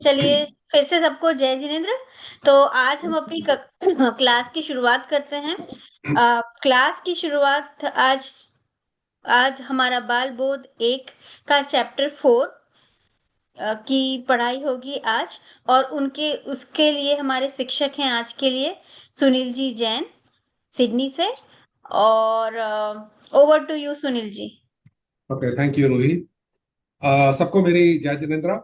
चलिए फिर से सबको जय जिनेन्द्र। तो आज हम अपनी क्लास की शुरुआत करते हैं। क्लास की शुरुआत आज आज हमारा बाल बोध एक का चैप्टर 4 की पढ़ाई होगी आज। और उनके उसके लिए हमारे शिक्षक हैं आज के लिए सुनील जी जैन, सिडनी से। और over to you Sunil ji. Okay, thank you Ruhi. सबको मेरी जय जिनेन्द्र।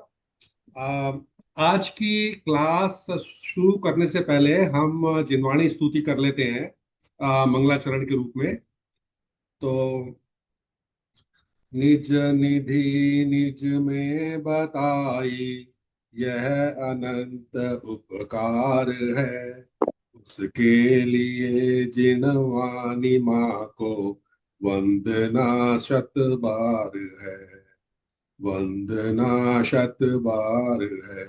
अ, आज की क्लास शुरू करने से पहले हम जिनवाणी स्तुति कर लेते हैं मंगलाचरण के रूप में। तो निज निधि निज में बताई, यह अनंत उपकार है। उसके लिए जिनवानी माँ को वंदना शत बार है। वंदना शत बार है।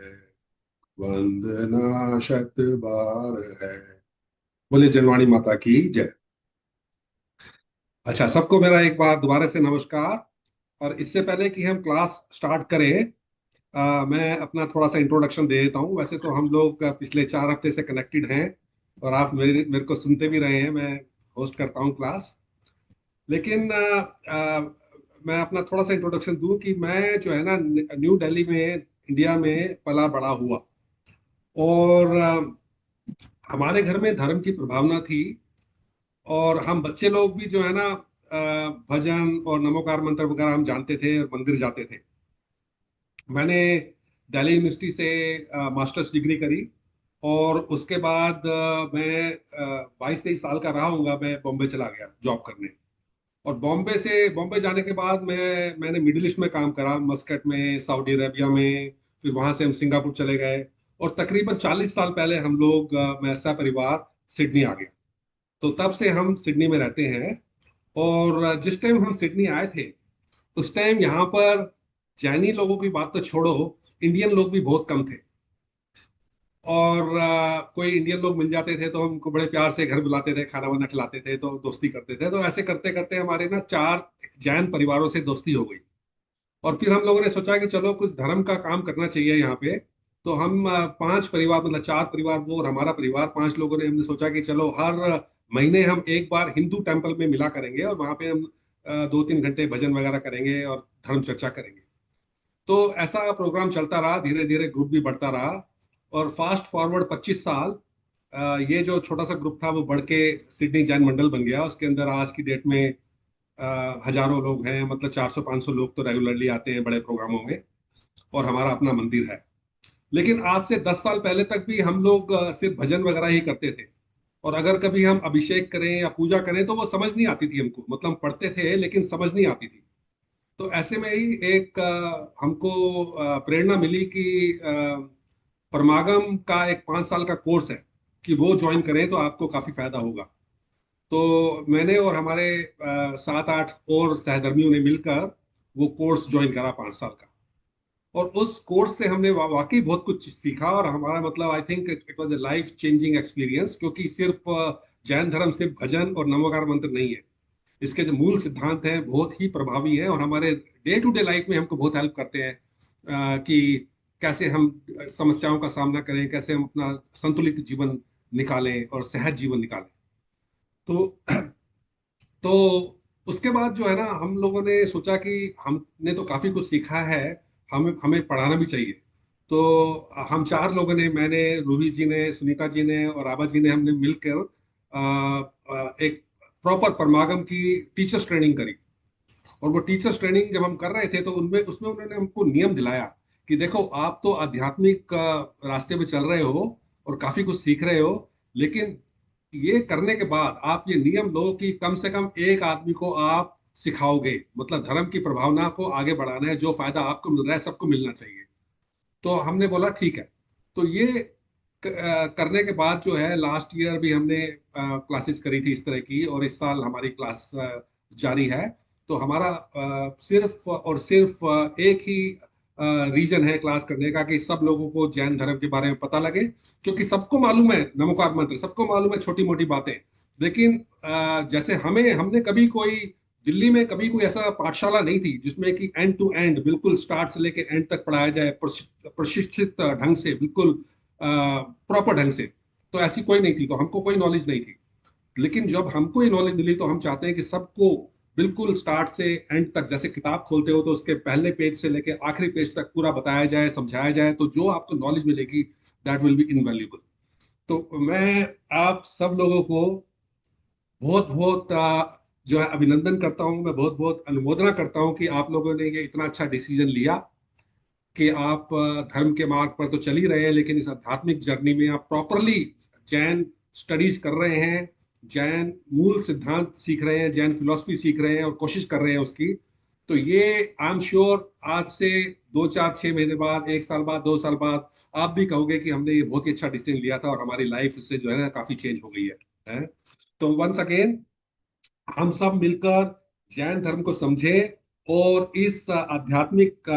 वंदना शत बार है। बोले जनवाणी माता की जय। अच्छा, सबको मेरा एक बार दोबारा से नमस्कार। और इससे पहले कि हम क्लास स्टार्ट करें, मैं अपना थोड़ा सा इंट्रोडक्शन दे देता हूँ। वैसे तो हम लोग पिछले 4 हफ्ते से कनेक्टेड हैं और आप मेरे मेरे को सुनते भी रहे हैं। मैं होस्ट करता हूँ क्लास। लेकिन मैं अपना थोड़ा सा इंट्रोडक्शन दूं कि मैं जो है ना, न्यू दिल्ली में, इंडिया में पला बड़ा हुआ। और हमारे घर में धर्म की प्रभावना थी। और हम बच्चे लोग भी जो है ना, भजन और नमोकार मंत्र वगैरह हम जानते थे और मंदिर जाते थे। मैंने दिल्ली यूनिवर्सिटी से मास्टर्स डिग्री करी। और उसके बाद मैं 22-23 साल का रहा हूँगा। मैं बॉम्बे चला गया जॉब करने। और बॉम्बे जाने के बाद मैंने मिडिल ईस्ट में काम करा, मस्कट में, सऊदी अरेबिया में। फिर वहां से हम सिंगापुर चले गए। और तकरीबन 40 साल पहले हम लोग, मैं परिवार सिडनी आ गया। तो तब से हम सिडनी में रहते हैं। और जिस टाइम हम सिडनी आए थे, उस टाइम यहाँ पर जैनी लोगों की बात तो छोड़ो, इंडियन लोग भी बहुत कम थे। और कोई इंडियन लोग मिल जाते थे तो हमको बड़े प्यार से घर बुलाते थे, खाना वाना खिलाते थे, तो दोस्ती करते थे। तो ऐसे करते करते हमारे ना 4 जैन परिवारों से दोस्ती हो गई। और फिर हम लोगों ने सोचा कि चलो कुछ धर्म का काम करना चाहिए यहाँ पे। तो हम 5 परिवार, मतलब 4 परिवार वो और हमारा परिवार, 5 लोगों ने हमने सोचा कि चलो हर महीने हम एक बार हिंदू टेम्पल में मिला करेंगे और वहाँ पे हम 2-3 घंटे भजन वगैरह करेंगे और धर्म चर्चा करेंगे। तो ऐसा प्रोग्राम चलता रहा, धीरे धीरे ग्रुप भी बढ़ता रहा। और फास्ट फॉरवर्ड 25 साल, ये जो छोटा सा ग्रुप था वो बढ़ के सिडनी जैन मंडल बन गया। उसके अंदर आज की डेट में हजारों लोग हैं, मतलब 400-500 लोग तो रेगुलरली आते हैं बड़े प्रोग्रामों में। और हमारा अपना मंदिर है। लेकिन आज से 10 साल पहले तक भी हम लोग सिर्फ भजन वगैरह ही करते थे। और अगर कभी हम अभिषेक करें या पूजा करें तो वो समझ नहीं आती थी हमको, मतलब पढ़ते थे लेकिन समझ नहीं आती थी। तो ऐसे में ही एक हमको प्रेरणा मिली कि परमागम का एक 5 साल का कोर्स है, कि वो ज्वाइन करें तो आपको काफी फायदा होगा। तो मैंने और हमारे 7-8 और सहधर्मियों ने मिलकर वो कोर्स ज्वाइन करा 5 साल का। और उस कोर्स से हमने वाकई बहुत कुछ सीखा। और हमारा, मतलब I think it was a life changing experience, क्योंकि सिर्फ जैन धर्म सिर्फ भजन और नमोकार मंत्र नहीं है। इसके जो मूल सिद्धांत हैं बहुत ही प्रभावी हैं और हमारे डे टू डे लाइफ में हमको बहुत हेल्प करते हैं। कि कैसे हम समस्याओं का सामना करें, कैसे हम अपना संतुलित जीवन निकालें और सहज जीवन निकालें। तो तो उसके बाद जो है ना, हम लोगों ने सोचा कि हमने तो काफी कुछ सीखा है, हमें हमें पढ़ाना भी चाहिए। तो हम 4 लोगों ने, मैंने, रूही जी ने, सुनीता जी ने और आबा जी ने, हमने मिलकर एक प्रॉपर परमागम की टीचर्स ट्रेनिंग करी। और वो टीचर्स ट्रेनिंग जब हम कर रहे थे तो उनमें उसमें उन्होंने हमको नियम दिलाया कि देखो, आप तो आध्यात्मिक रास्ते में चल रहे हो और काफी कुछ सीख रहे हो। लेकिन ये करने के बाद आप ये नियम लो कि कम से कम एक आदमी को आप सिखाओगे, मतलब धर्म की प्रभावना को आगे बढ़ाना है। जो फायदा आपको मिल रहा है सबको मिलना चाहिए। तो हमने बोला ठीक है। तो ये करने के बाद जो है, लास्ट ईयर भी हमने क्लासेस करी थी इस तरह की, और इस साल हमारी क्लास जारी है। तो हमारा सिर्फ और सिर्फ एक ही रीजन है क्लास करने का, कि सब लोगों को जैन धर्म के बारे में पता लगे। क्योंकि सबको मालूम है नमोकार मंत्र, सबको मालूम है छोटी मोटी बातें। लेकिन जैसे हमने कभी कोई दिल्ली में कभी कोई ऐसा पाठशाला नहीं थी जिसमें कि एंड टू एंड बिल्कुल स्टार्ट से लेके एंड तक पढ़ाया जाए, प्रशिक्षित ढंग से, बिल्कुल प्रॉपर ढंग से। तो ऐसी कोई नहीं थी, तो हमको कोई नॉलेज नहीं थी। लेकिन जब हमको ये नॉलेज मिली तो हम चाहते हैं कि सबको बिल्कुल स्टार्ट से एंड तक, जैसे किताब खोलते हो तो उसके पहले पेज से लेके आखिरी पेज तक पूरा बताया जाए, समझाया जाए, तो जो आपको नॉलेज मिलेगी दैट विल बी इनवैल्यूएबल। तो मैं आप सब लोगों को बहुत बहुत जो है अभिनंदन करता हूँ, मैं बहुत बहुत अनुमोदना करता हूँ कि आप लोगों ने ये इतना अच्छा डिसीजन लिया कि आप धर्म के मार्ग पर तो चल ही रहे हैं, लेकिन इस आध्यात्मिक जर्नी में आप प्रॉपरली जैन स्टडीज कर रहे हैं, जैन मूल सिद्धांत सीख रहे हैं, जैन फिलोसफी सीख रहे हैं और कोशिश कर रहे हैं उसकी। तो ये आई एम श्योर आज से 2 4 6 महीने बाद, 1 साल बाद, 2 साल बाद आप भी कहोगे कि हमने ये बहुत ही अच्छा डिसीजन लिया था और हमारी लाइफ उससे जो है ना काफी चेंज हो गई है? तो वंस अगेन हम सब मिलकर जैन धर्म को समझें और इस आध्यात्मिक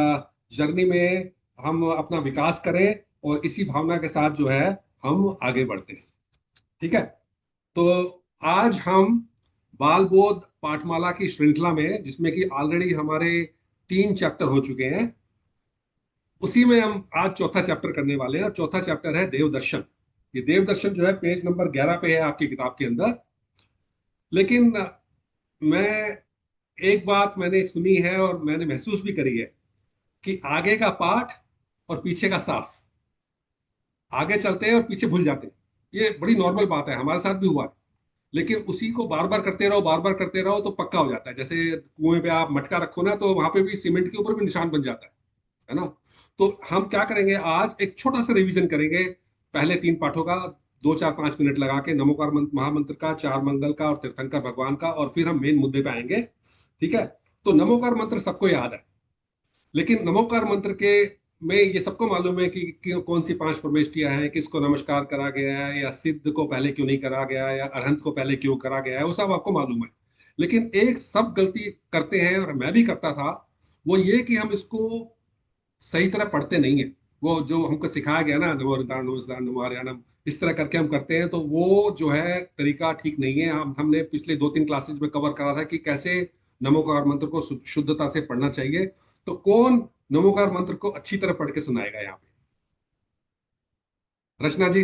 जर्नी में हम अपना विकास करें, और इसी भावना के साथ जो है हम आगे बढ़ते हैं। ठीक है? तो आज हम बाल बोध पाठमाला की श्रृंखला में, जिसमें कि ऑलरेडी हमारे 3 चैप्टर हो चुके हैं, उसी में हम आज चौथा चैप्टर करने वाले हैं, और चौथा चैप्टर है देव दर्शन। ये देव दर्शन जो है पेज नंबर 11 पे है आपकी किताब के अंदर। लेकिन मैं एक बात मैंने सुनी है और मैंने महसूस भी करी है कि आगे का पाठ और पीछे का साफ, आगे चलते हैं और पीछे भूल जाते हैं। ये बड़ी नॉर्मल बात है, हमारे साथ भी हुआ है। लेकिन उसी को बार बार करते रहो, बार बार करते रहो, तो पक्का हो जाता है। जैसे कुएं पे आप मटका रखो ना, तो वहां पे भी सीमेंट के ऊपर भी निशान बन जाता है ना? तो हम क्या करेंगे, आज एक छोटा सा रिवीजन करेंगे पहले 3 पाठों का, 2 4 5 मिनट लगा के, नमोकार महामंत्र का, चार मंगल का और तीर्थंकर भगवान का, और फिर हम मेन मुद्दे पे आएंगे। ठीक है? तो नमोकार मंत्र सबको याद है, लेकिन नमोकार मंत्र के में ये सबको मालूम है कि कौन सी 5 परमेष्ठियां हैं, किसको नमस्कार करा गया है, या सिद्ध को पहले क्यों नहीं करा गया है, या अरहंत को पहले क्यों करा गया है, वो सब आपको मालूम है। लेकिन एक सब गलती करते हैं, और मैं भी करता था, वो ये कि हम इसको सही तरह पढ़ते नहीं है। वो जो हमको सिखाया गया ना, नमो रदान नमस्कार नमो हरियाणम, इस तरह करके हम करते हैं, तो वो जो है तरीका ठीक नहीं है। हमने पिछले 2 3 क्लासेस में कवर करा था कि कैसे नमोकार मंत्र को शुद्धता से पढ़ना चाहिए। तो कौन नमोकार मंत्र को अच्छी तरह पढ़ के सुनाएगा यहाँ पे? रचना जी।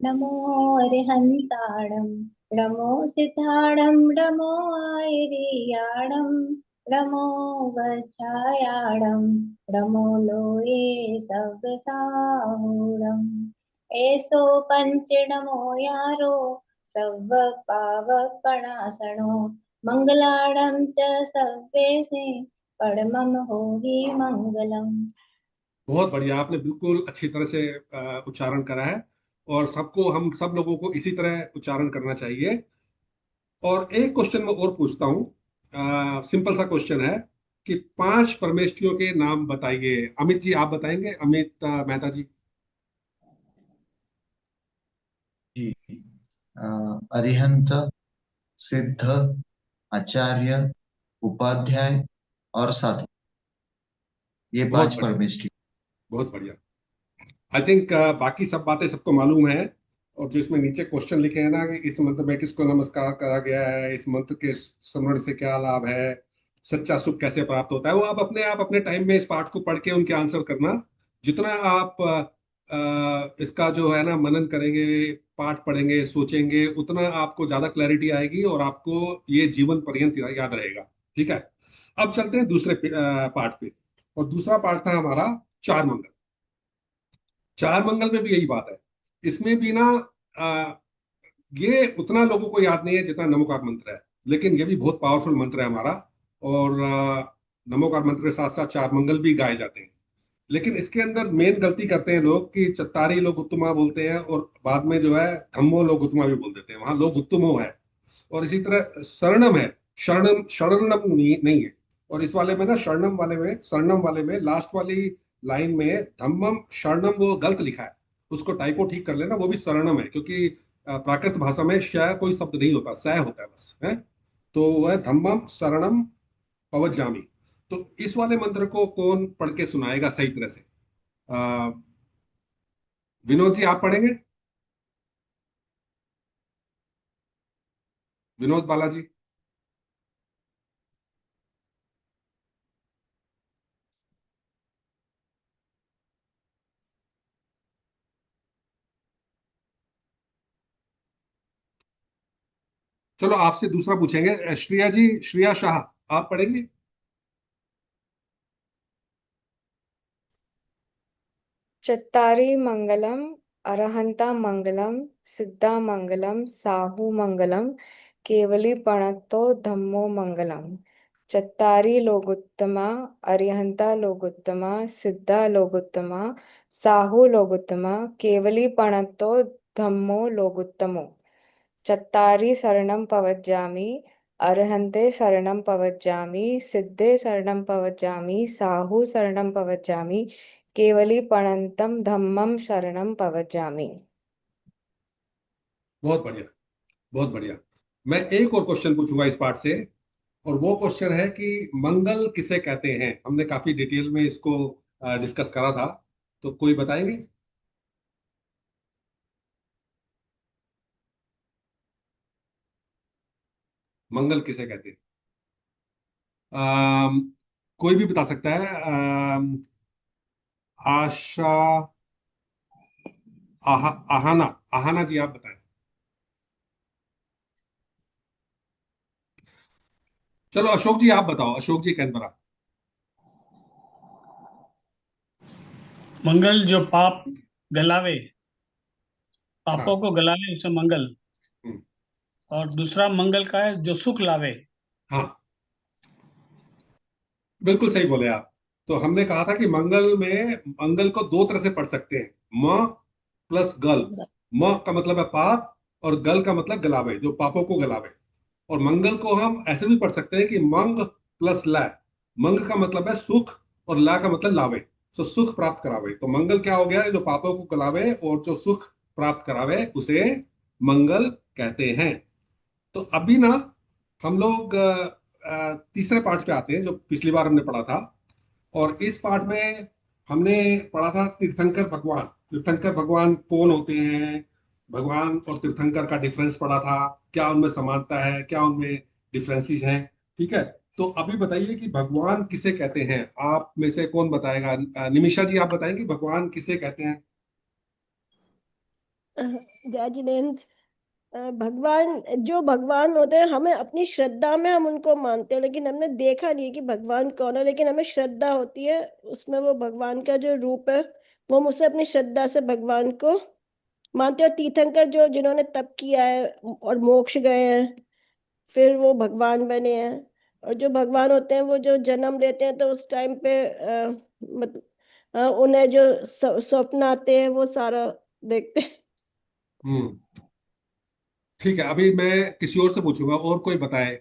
नमो अरिहन्ताणं नमो सिद्धाणं नमो आयर्याणं नमो वज्रायाणं नमो लोये सव्यसाहूणम् एसो पंच नमो यारो सव्व पावपणासनो मंगलाणं च सव्येसे परमं होहि मंगलम्। बहुत बढ़िया, आपने बिल्कुल अच्छी तरह से उच्चारण करा है, और सबको, हम सब लोगों को इसी तरह उच्चारण करना चाहिए। और एक क्वेश्चन मैं और पूछता हूँ, सिंपल सा क्वेश्चन है कि 5 परमेष्ठियों के नाम बताइए। अमित जी आप बताएंगे? अमित मेहता जी। जी। अरिहंत, सिद्ध, आचार्य, उपाध्याय और साधु, ये बहुत 5 बढ़िया, परमेष्ठी। बहुत बढ़िया। आई थिंक बाकी सब बातें सबको मालूम है। और जो इसमें नीचे क्वेश्चन लिखे हैं ना कि इस मंत्र में किसको नमस्कार करा गया है, इस मंत्र के स्मरण से क्या लाभ है, सच्चा सुख कैसे प्राप्त होता है, वो आप अपने टाइम में इस पाठ को पढ़ के उनके आंसर करना। जितना आप इसका जो है ना मनन करेंगे, पाठ पढ़ेंगे, सोचेंगे, उतना आपको ज्यादा क्लैरिटी आएगी और आपको ये जीवन पर्यंत याद रहेगा। ठीक है? अब चलते हैं दूसरे पाठ पे। और दूसरा पाठ था हमारा चार मंगल। चार मंगल में भी यही बात है। इसमें भी ना आ, ये उतना लोगों को याद नहीं है जितना नमोकार मंत्र है, लेकिन ये भी बहुत पावरफुल मंत्र है हमारा। और नमोकार मंत्र के साथ साथ चार मंगल भी गाए जाते हैं। लेकिन इसके अंदर मेन गलती करते हैं लोग कि चत्तारी लोग उत्तमा बोलते हैं, और बाद में जो है धम्मो लोग उत्तमा भी बोल देते हैं। वहां लोग उत्तमो है। और इसी तरह शरणम है, शरणम शरणम नहीं है। और इस वाले में ना, शरणम वाले में, शरणम वाले में लास्ट वाली लाइन में धम्मम शरणम वो गलत लिखा है। उसको टाइपो ठीक कर लेना, वो भी शरणम है, क्योंकि प्राकृत भाषा में श कोई शब्द नहीं होता, स होता है बस, है। तो वो है धम्मम शरणम पवज्जामि। तो इस वाले मंत्र को कौन पढ़ के सुनाएगा सही तरह से? अ, विनोद जी आप पढ़ेंगे? विनोद बालाजी। चलो आपसे दूसरा पूछेंगे, श्रेया जी, श्रेया शाह, आप पढ़ेंगे? चत्तारि मंगलम अरहंता मंगलम सिद्धा मंगलम साहू मंगलम केवली पणत्तो धम्मो मंगलम। चत्तारि लोगोत्तमा अरिहंता लोगोत्तमा सिद्धा लोगोत्तमा साहू लोगोत्तमा केवली पणत्तो धम्मो लोगोत्तमो। चत्तारि शरणं पवज्जामि अरहन्ते शरणं पवज्जामि सिद्धे शरणं पवज्जामि साहू शरणं पवज्जामि केवली पणन्तं धम्मं शरणं पवज्जामि। बहुत बढ़िया, बहुत बढ़िया। मैं एक और क्वेश्चन पूछूंगा इस पार्ट से, और वो क्वेश्चन है कि मंगल किसे कहते हैं। हमने काफी डिटेल में इसको डिस्कस करा था, तो कोई बताएंगे? मंगल किसे कहते हैं? अम, कोई भी बता सकता है। आशा, आहाना, आहाना जी आप बताएं। चलो अशोक जी आप बताओ, अशोक जी कैनबरा। मंगल जो पाप गलावे, पापों हाँ। को गलावे उसे मंगल। हम्म, और दूसरा मंगल का है जो सुख लावे। हाँ, बिल्कुल सही बोले आप। तो हमने कहा था कि मंगल में मंगल को दो तरह से पढ़ सकते हैं, म प्लस गल। म का मतलब है पाप, और गल का मतलब गलावे, जो पापों को गलावे। और मंगल को हम ऐसे भी पढ़ सकते हैं कि मंग प्लस ला। मंग का मतलब है सुख, और ला का मतलब लावे, सो सुख प्राप्त करावे। तो मंगल क्या हो गया? जो पापों को गलावे और जो सुख प्राप्त करावे उसे मंगल कहते हैं। तो अभी ना हम लोग तीसरे पार्ट पे आते हैं, जो पिछली बार हमने पढ़ा था। और इस पार्ट में हमने पढ़ा था तीर्थंकर भगवान। तीर्थंकर भगवान कौन होते हैं, भगवान और तीर्थंकर का डिफरेंस पढ़ा था, क्या उनमें समानता है, क्या उनमें डिफरेंसेस हैं। ठीक है, तो अभी बताइए कि भगवान किसे कहते हैं। आप में से कौन बताएगा? निमिषा जी आप बताएंगे भगवान किसे कहते हैं? जय जिनेन्द्र। भगवान, जो भगवान होते हैं, हमें अपनी श्रद्धा में हम उनको मानते हैं, लेकिन हमने देखा नहीं है कि भगवान कौन है, लेकिन हमें श्रद्धा होती है उसमें। वो भगवान का जो रूप है, वो मुझसे अपनी श्रद्धा से भगवान को मानते हैं। और तीर्थंकर जो जिन्होंने तप किया है और मोक्ष गए हैं, फिर वो भगवान बने हैं। और जो भगवान होते हैं वो जो जन्म लेते हैं, तो उस टाइम पे मतलब उन्हें जो स्वप्न आते हैं वो सारा देखते हैं। हम्म, ठीक है। अभी मैं किसी और से पूछूंगा, और कोई बताए।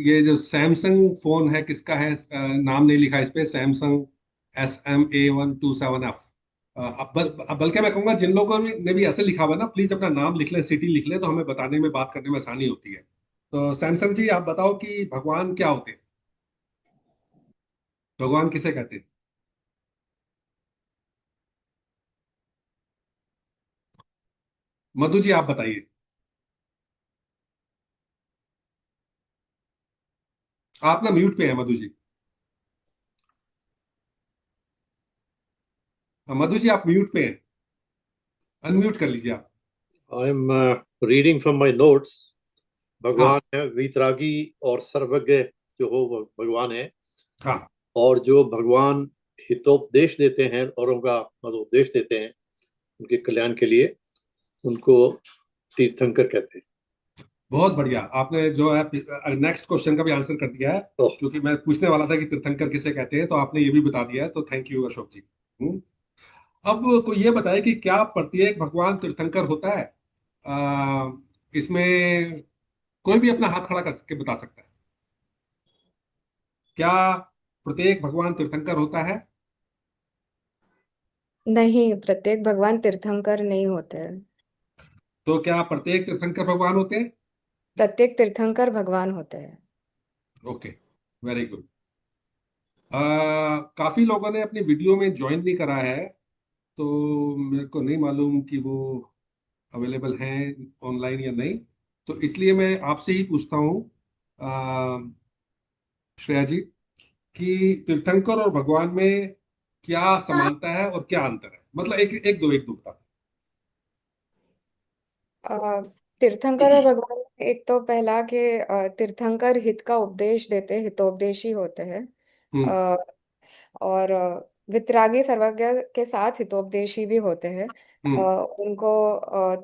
ये जो सैमसंग फोन है किसका है? नाम नहीं लिखा इस पे, सैमसंग SMA127F। बल्कि मैं कहूंगा जिन लोगों ने भी ऐसे लिखा हुआ है ना, प्लीज अपना नाम लिख लें, सिटी लिख लें, तो हमें बताने में, बात करने में आसानी होती है। तो सैमसंग जी आप बताओ कि भगवान क्या होते हैं, भगवान किसे कहते हैं? मधु जी आप बताइए। आप ना म्यूट पे हैं मधु जी। मधु जी आप म्यूट पे हैं, अनम्यूट कर लीजिए आप। I'm reading from my notes. हाँ भगवान है वीतरागी और सर्वज्ञ, जो हो वो भगवान है। हाँ। और जो भगवान हितोपदेश देते हैं, औरों का मतलब उपदेश देते हैं उनके कल्याण के लिए, उनको तीर्थंकर कहते हैं। बहुत बढ़िया, आपने जो है नेक्स्ट क्वेश्चन का भी आंसर कर दिया है। ओह, क्योंकि मैं पूछने वाला था कि तीर्थंकर किसे कहते हैं, तो आपने ये भी बता दिया है, तो थैंक यू अशोक जी। अब कोई ये बताए कि क्या प्रत्येक भगवान तीर्थंकर होता है? आ, इसमें कोई भी अपना हाथ खड़ा करके बता सकता है। क्या प्रत्येक भगवान तीर्थंकर होता है? नहीं, प्रत्येक भगवान तीर्थंकर नहीं होते हैं। तो क्या प्रत्येक तीर्थंकर भगवान होते हैं? प्रत्येक तीर्थंकर भगवान होते हैं। Okay, very good. काफी लोगों ने अपनी वीडियो में ज्वाइन नहीं करा है, तो मेरे को नहीं मालूम कि वो अवेलेबल हैं ऑनलाइन या नहीं। तो इसलिए मैं आपसे ही पूछता हूँ श्रेया जी कि तीर्थंकर और भगवान में क्या समानता है और क्या अंतर है, मतलब एक दो बता अ, तीर्थंकर और भगवान में एक तो पहला कि तीर्थंकर हित का उपदेश देते, हितोपदेशी होते हैं। दो। अ, और वितरागी सर्वज्ञ के साथ हितोपदेशी भी होते हैं। हम्म। उनको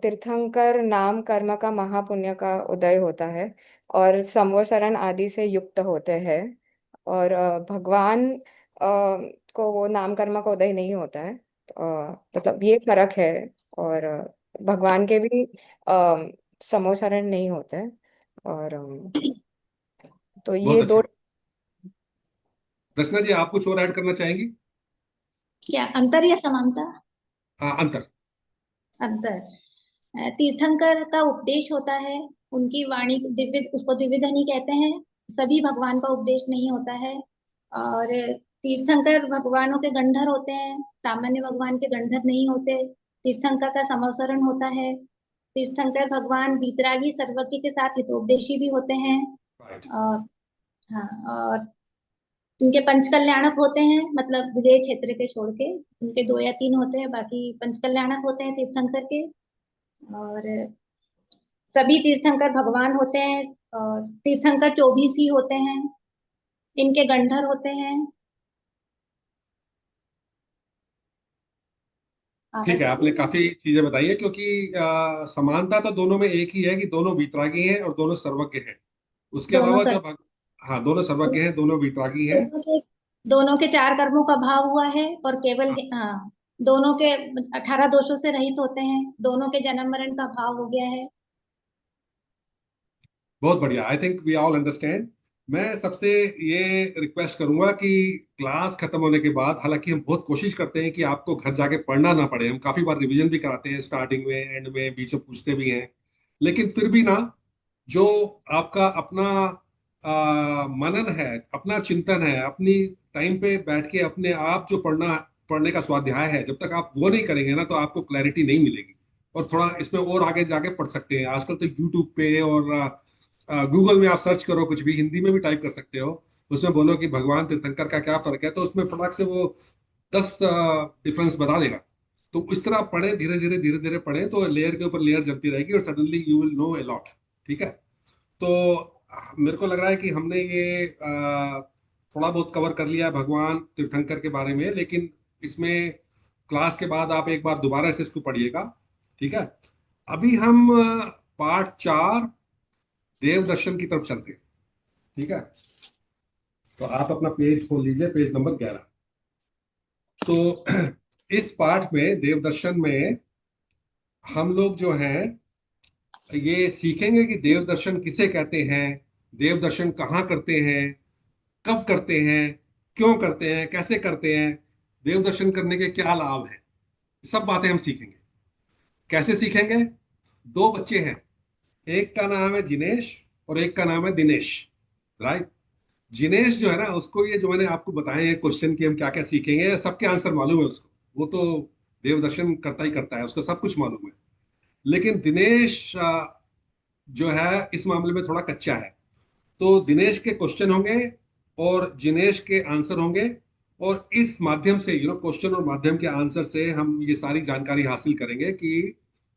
तीर्थंकर नाम कर्म का महापुण्य का उदय होता है और संवत्सरण आदि से युक्त होते हैं। और भगवान को वो नाम कर्म का उदय नहीं होता है। मतलब ये फर्क है। और भगवान के भी समोसरण नहीं होते हैं। और तो बहुत ये दो। अच्छे। रचना जी, आप कुछ और ऐड करना चाहेंगी? क्या अंतर या समानता? अंतर। अंतर, तीर्थंकर का उपदेश होता है, उनकी वाणी दिव्य, उसको दिव्य धनी कहते हैं। सभी भगवान का उपदेश नहीं होता है। और तीर्थंकर भगवानों के गंधर होते हैं, सामान्य भगवान के गंधर नहीं होते। तीर्थंकर का समवसरण होता है। तीर्थंकर भगवान वीतरागी सर्वज्ञ के साथ हितोपदेशी भी होते हैं। राइट। और हाँ, और उनके पंचकल्याणक होते हैं, मतलब विदेह क्षेत्र के छोड़ के उनके 2 या 3 होते हैं, बाकी पंचकल्याणक होते हैं तीर्थंकर के। और सभी तीर्थंकर भगवान होते हैं। और तीर्थंकर 24 ही होते हैं, इनके गंधर होते हैं। ठीक आवाज है, आ रही आपने है मेरी? काफी चीजें बताई है, क्योंकि समानता तो दोनों में एक ही है कि दोनों वीतरागी हैं और दोनों सर्वज्ञ हैं। उसके दोनों अलावा सर, हाँ, दोनों सर्वज्ञ हैं, दोनों वीतरागी हैं। दोनों के दोनों के 4 कर्मों का भाव हुआ है, और केवल हाँ, हाँ, दोनों के 18 दोषों से रहित होते हैं, दोनों के जन्म मरण का भाव हो गया है। बहुत बढ़िया। I think we all understand. मैं सबसे ये रिक्वेस्ट करूंगा कि क्लास खत्म होने के बाद, हालांकि हम बहुत कोशिश करते हैं कि आपको घर जाके पढ़ना ना पड़े, हम काफी बार रिवीजन भी कराते हैं, स्टार्टिंग में, एंड में, बीच में पूछते भी हैं, लेकिन फिर भी ना, जो आपका अपना मनन है, अपना चिंतन है, अपनी टाइम पे बैठ के अपने आप जो पढ़ने का स्वाध्याय है, जब तक आप वो नहीं करेंगे ना, तो आपको क्लैरिटी नहीं मिलेगी। और थोड़ा इसमें और आगे जाके पढ़ सकते हैं, आजकल तो यूट्यूब पे और गूगल में आप सर्च करो, कुछ भी हिंदी में भी टाइप कर सकते हो, उसमें बोलो कि भगवान तीर्थंकर का क्या फर्क है, तो उसमें फटाक से वो 10 डिफरेंस बता देगा। तो इस तरह आप पढ़ें, धीरे धीरे धीरे धीरे पढ़ें, तो लेयर के ऊपर लेयर जमती रहेगी और suddenly you will know a lot. ठीक है। तो मेरे को लग रहा है कि हमने ये थोड़ा बहुत कवर कर लिया है भगवान तीर्थंकर के बारे में, लेकिन इसमें क्लास के बाद आप एक बार दोबारा से इसको पढ़िएगा। ठीक है। अभी हम पार्ट 4 देव दर्शन की तरफ चलते हैं। ठीक है। तो आप अपना पेज खोल लीजिए, पेज नंबर 11। तो इस पार्ट में, देव दर्शन में, हम लोग जो हैं ये सीखेंगे कि देव दर्शन किसे कहते हैं, देव दर्शन कहाँ करते हैं, कब करते हैं, क्यों करते हैं, कैसे करते हैं, देव दर्शन करने के क्या लाभ हैं, सब बातें हम सीखेंगे। कैसे सीखेंगे? 2 बच्चे हैं, एक का नाम है जिनेश और एक का नाम है दिनेश। राइट। जिनेश जो है ना, उसको ये जो मैंने आपको बताए हैं क्वेश्चन कि हम क्या क्या सीखेंगे, सबके आंसर मालूम है उसको, वो तो देव दर्शन करता ही करता है, उसको सब कुछ मालूम है। लेकिन दिनेश जो है इस मामले में थोड़ा कच्चा है। तो दिनेश के क्वेश्चन होंगे और जिनेश के आंसर होंगे, और इस माध्यम से, क्वेश्चन और माध्यम के आंसर से हम ये सारी जानकारी हासिल करेंगे कि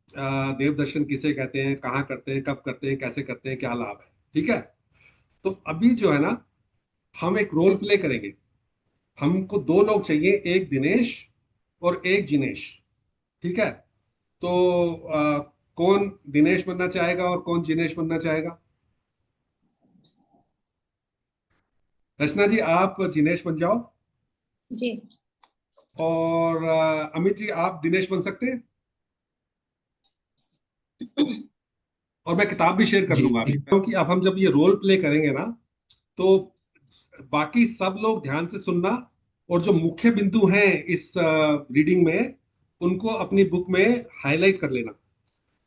देव दर्शन किसे कहते हैं, कहाँ करते हैं, कब करते हैं, कैसे करते हैं, क्या लाभ है। ठीक है। तो अभी जो है ना, हम एक रोल प्ले करेंगे। हमको 2 लोग चाहिए, एक दिनेश और एक जिनेश। ठीक है। तो कौन दिनेश बनना चाहेगा और कौन जिनेश बनना चाहेगा? रचना जी, आप जिनेश बन जाओ। जी। और अमित जी, आप दिनेश बन सकते हैं। और मैं किताब भी शेयर कर जी दूंगा अभी, क्योंकि अब हम जब ये रोल प्ले करेंगे ना, तो बाकी सब लोग ध्यान से सुनना, और जो मुख्य बिंदु हैं इस रीडिंग में, उनको अपनी बुक में हाईलाइट कर लेना।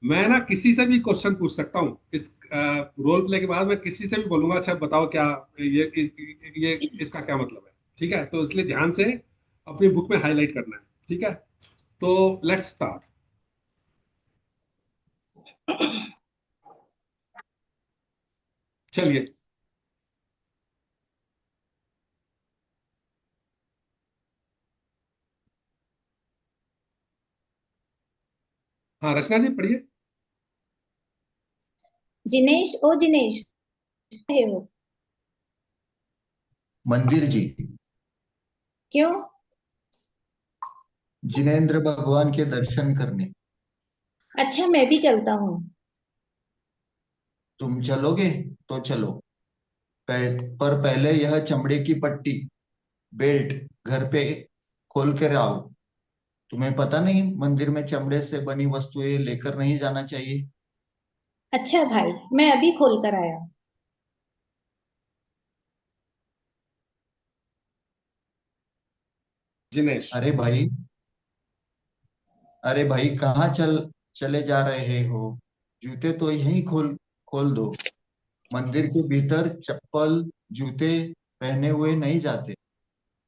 मैं ना किसी से भी क्वेश्चन पूछ सकता हूँ इस रोल प्ले के बाद, मैं किसी से भी बोलूंगा, अच्छा बताओ क्या ये इसका क्या मतलब है। ठीक है। तो इसलिए ध्यान से अपनी बुक में हाईलाइट करना है। ठीक है। तो लेट्स स्टार्ट। चलिए। हाँ रचना जी पढ़िए। जिनेश, ओ जिनेश, है हो? मंदिर जी, क्यों? जिनेंद्र भगवान के दर्शन करने। अच्छा, मैं भी चलता हूँ। तुम चलोगे तो चलो, पर पहले यह चमड़े की पट्टी, बेल्ट घर पे खोल कर आओ। तुम्हें पता नहीं मंदिर में चमड़े से बनी वस्तुएं लेकर नहीं जाना चाहिए? अच्छा भाई, मैं अभी खोल कर आया। जिनेश। अरे भाई, अरे भाई, कहाँ चले जा रहे हो? जूते तो यहीं खोल खोल दो। मंदिर के भीतर चप्पल जूते पहने हुए नहीं जाते।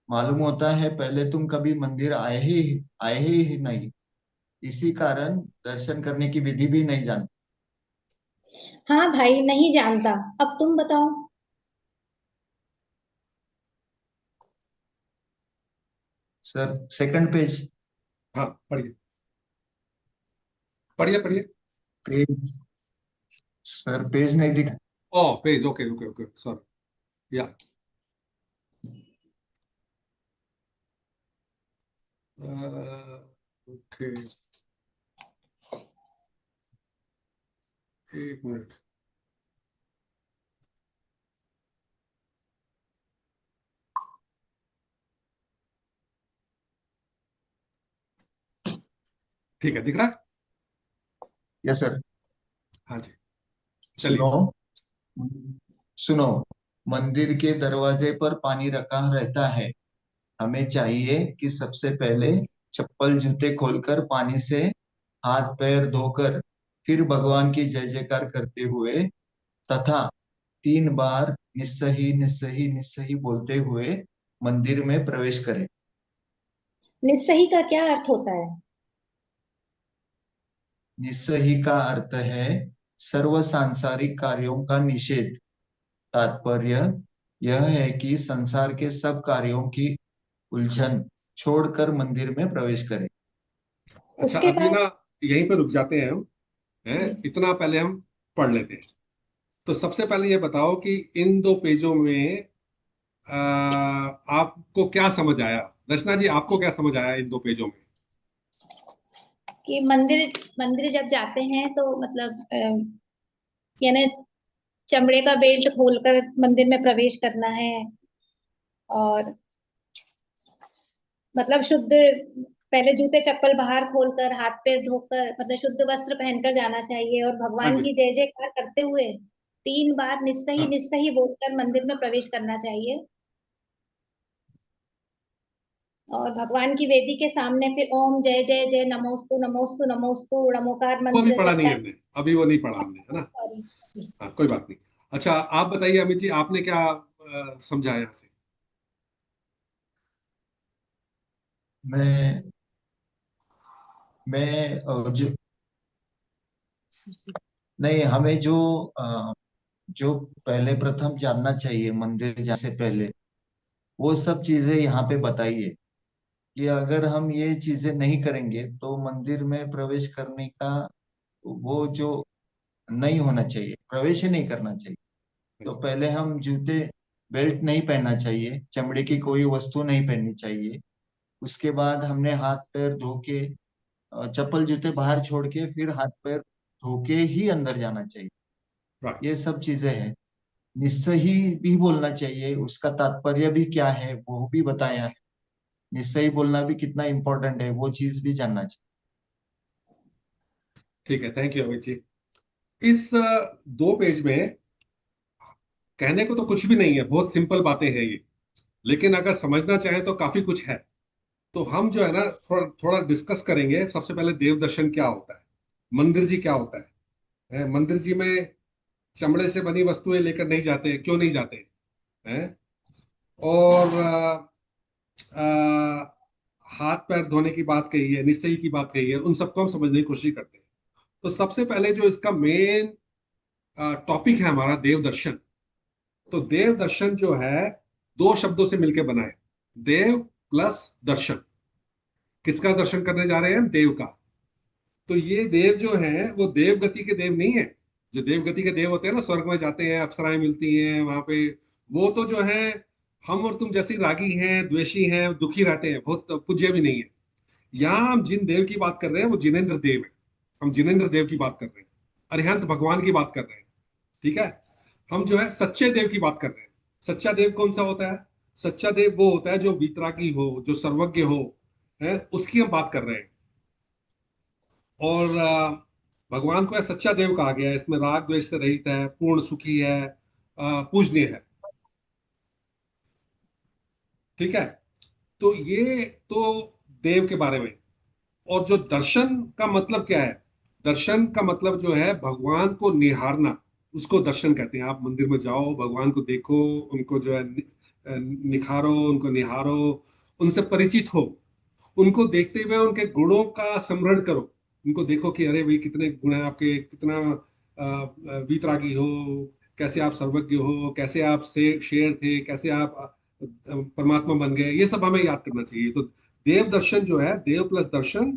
मालूम होता है पहले तुम कभी मंदिर आए ही नहीं, इसी कारण दर्शन करने की विधि भी नहीं जानते। हाँ भाई, नहीं जानता। अब तुम बताओ। Sir, second page. हाँ पढ़िए पढ़िए पढ़िए। पेज, सर पेज नहीं दिख। Oh page, okay okay okay, sorry. या ओके, एक मिनट। ठीक है, दिख रहा है। Yes sir. हाँ जी, सुनो, चलिए। सुनो। मंदिर के दरवाजे पर पानी रखा रहता है। हमें चाहिए कि सबसे पहले चप्पल जूते खोलकर पानी से हाथ पैर धोकर फिर भगवान की जय जयकार करते हुए तथा 3 बार निस्सही निस्सही निस्सही बोलते हुए मंदिर में प्रवेश करें। निस्सही का क्या अर्थ होता है? निस्सही का अर्थ है सर्व सांसारिक कार्यों का निषेध। तात्पर्य यह है कि संसार के सब कार्यों की उलझन छोड़कर मंदिर में प्रवेश करें। अच्छा उसके अभी बाद? ना यहीं पे रुक जाते हैं हम, हैं? जी। इतना पहले हम पढ़ लेते हैं। तो सबसे पहले ये बताओ कि इन दो पेजों में आपको क्या समझ आया। रचना जी, आपको क्या समझ आया इन दो पेजों में? कि मंदिर मंदिर जब जाते हैं तो मतलब यानी चमड़े का बेल्ट खोलकर मंदिर में प्रवेश करना है, और मतलब शुद्ध, पहले जूते चप्पल बाहर खोलकर हाथ पैर धोकर मतलब शुद्ध वस्त्र पहनकर जाना चाहिए, और हाँ भगवान जी। की जय जयकार करते हुए 3 बार निस्सही हाँ निस्सही बोलकर मंदिर में प्रवेश करना चाहिए। और भगवान की वेदी के सामने फिर ओम जय जय जय नमोस्तु नमोस्तु नमोस्तु णमोकार वो भी मंत्र पढ़ा नहीं जपता है हमने, अभी वो नहीं पढ़ा हमने, है ना। सॉरी। हाँ कोई बात नहीं। अच्छा आप बताइए अमित जी, आपने क्या समझा यहाँ से? मैं मैं जो नहीं, हमें जो पहले प्रथम जानना चाहिए मंदिर जाने से पहले, वो सब चीजें यहाँ पे बताइए। कि अगर हम ये चीजें नहीं करेंगे तो मंदिर में प्रवेश करने का वो जो नहीं होना चाहिए, प्रवेश ही नहीं करना चाहिए। तो अच्छा। पहले हम जूते बेल्ट नहीं पहनना चाहिए, चमड़े की कोई वस्तु नहीं पहननी चाहिए। उसके बाद हमने हाथ पैर धो के चप्पल जूते बाहर छोड़ के फिर हाथ पैर धो के ही अंदर जाना चाहिए। राइट। ये सब चीजें हैं। निस्सही भी बोलना चाहिए, उसका तात्पर्य भी क्या है वो भी बताया है। निस्सही बोलना भी कितना इंपॉर्टेंट है वो चीज भी जानना चाहिए। ठीक है, थैंक यू अमित जी। इस दो पेज में कहने को तो कुछ भी नहीं है, बहुत सिंपल बातें हैं ये, लेकिन अगर समझना चाहें तो काफी कुछ है। तो हम जो है ना थोड़ा थोड़ा डिस्कस करेंगे। सबसे पहले देव दर्शन क्या होता है, मंदिर जी क्या होता है? मंदिर जी में चमड़े से बनी वस्तुएं लेकर नहीं जाते, क्यों नहीं जाते हैं? और हाथ पैर धोने की बात कही है, निस्सही की बात कही है, उन सबको हम समझने की कोशिश करते हैं। तो सबसे पहले जो इसका मेन टॉपिक है हमारा, देव दर्शन। तो देव दर्शन जो है दो शब्दों से मिलकर बना है, देव प्लस दर्शन। किसका दर्शन करने जा रहे हैं? देव का। तो ये देव जो है वो देव गति के देव नहीं है। जो देव गति के देव होते हैं ना, स्वर्ग में जाते हैं, अप्सराएं मिलती हैं वहां पे, वो तो जो है हम और तुम जैसे रागी हैं, द्वेषी हैं, दुखी रहते हैं, बहुत पूज्य भी नहीं है। यहाँ हम जिन देव की बात कर रहे हैं वो जिनेन्द्र देव है। हम जिनेन्द्र देव की बात कर रहे हैं, अरिहंत भगवान की बात कर रहे हैं। ठीक है, हम जो है सच्चे देव की बात कर रहे हैं। सच्चा देव कौन सा होता है? सच्चा देव वो होता है जो वीतरागी हो, जो सर्वज्ञ हो, है, उसकी हम बात कर रहे हैं। और भगवान को सच्चा देव कहा गया है। इसमें राग द्वेष से रहित है, पूर्ण सुखी है, पूजनीय है। ठीक है, तो ये तो देव के बारे में। और जो दर्शन का मतलब क्या है? दर्शन का मतलब जो है भगवान को निहारना, उसको दर्शन कहते हैं। आप मंदिर में जाओ, भगवान को देखो, उनको जो है निखारो, उनको निहारो, उनसे परिचित हो, उनको देखते हुए उनके गुणों का स्मरण करो। उनको देखो कि अरे भाई कितने गुण हैं आपके, कितना वीतरागी हो, कैसे आप सर्वज्ञ हो, कैसे आप शेर थे, कैसे आप परमात्मा बन गए, ये सब हमें याद करना चाहिए। तो देव दर्शन जो है, देव प्लस दर्शन,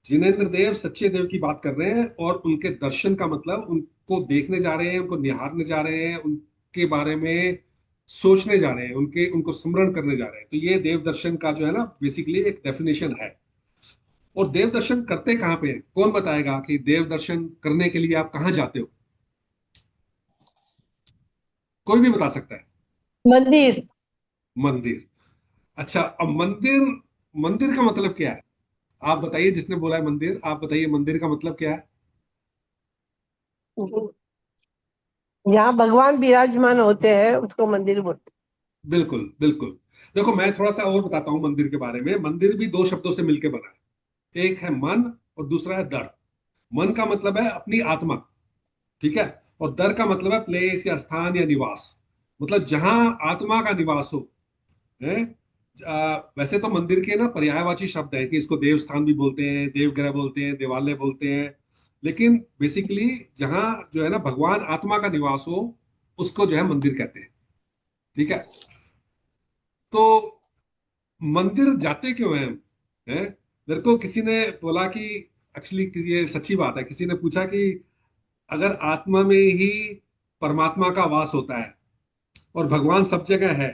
जिनेन्द्र देव सच्चे देव की बात कर रहे हैं। और उनके दर्शन का मतलब उनको देखने जा रहे हैं, उनको निहारने जा रहे हैं, उनके बारे में सोचने जा रहे हैं, उनके उनको स्मरण करने जा रहे हैं। तो ये देव दर्शन का जो है ना बेसिकली एक डेफिनेशन है। और देव दर्शन करते कहाँ पे हैं? कौन बताएगा कि देव दर्शन करने के लिए आप कहाँ जाते हो? कोई भी बता सकता है। मंदिर। मंदिर। अच्छा, अब मंदिर, मंदिर का मतलब क्या है? आप बताइए, जिसने बोला है मंदिर, आप बताइए मंदिर का मतलब क्या है? जहाँ भगवान विराजमान होते हैं उसको मंदिर बोलते बिल्कुल बिल्कुल। देखो मैं थोड़ा सा और बताता हूँ मंदिर के बारे में। मंदिर भी दो शब्दों से मिलकर बना है, एक है मन और दूसरा है दर। मन का मतलब है अपनी आत्मा, ठीक है, और दर का मतलब है प्लेस या स्थान या निवास, मतलब जहां आत्मा का निवास हो। है, वैसे तो मंदिर के ना पर्यायवाची शब्द है कि इसको देव स्थान भी बोलते हैं, देवगृह बोलते हैं, देवालय बोलते हैं। लेकिन बेसिकली जहां जो है ना भगवान आत्मा का निवास हो, उसको जो है मंदिर कहते हैं। ठीक है, तो मंदिर जाते क्यों हैं हम? हैं, मेरे को किसी ने बोला कि एक्चुअली ये सच्ची बात है, किसी ने पूछा कि अगर आत्मा में ही परमात्मा का वास होता है और भगवान सब जगह है,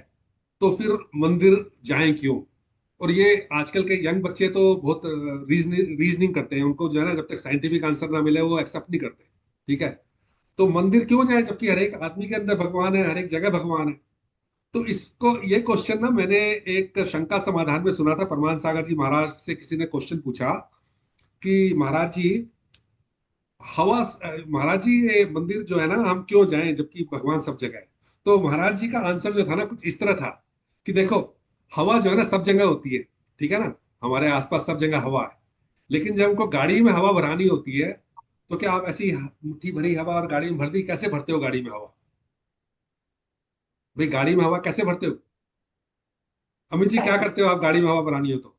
तो फिर मंदिर जाएं क्यों? और ये आजकल के यंग बच्चे तो बहुत रीजनिंग करते हैं, उनको जो है ना जब तक साइंटिफिक आंसर ना मिले वो एक्सेप्ट नहीं करते। ठीक है, तो मंदिर क्यों जाए जबकि हर एक आदमी के अंदर भगवान है, हर एक जगह भगवान है। तो इसको, ये क्वेश्चन ना मैंने एक शंका समाधान में सुना था। परमान सागर जी महाराज से किसी ने क्वेश्चन पूछा कि महाराज जी, महाराज जी ये मंदिर जो है ना हम क्यों जाएं जबकि भगवान सब जगह है? तो महाराज जी का आंसर जो था ना कुछ इस तरह था कि देखो, हवा जो है ना सब जगह होती है, ठीक है ना, हमारे आसपास सब जगह हवा है। लेकिन जब हमको गाड़ी में हवा भरानी होती है, तो क्या आप ऐसी मुट्ठी भरी हवा और गाड़ी में भर दी? कैसे भरते हो गाड़ी में हवा? भाई गाड़ी में हवा कैसे भरते हो? अमित जी क्या करते हो आप गाड़ी में हवा भरानी हो तो?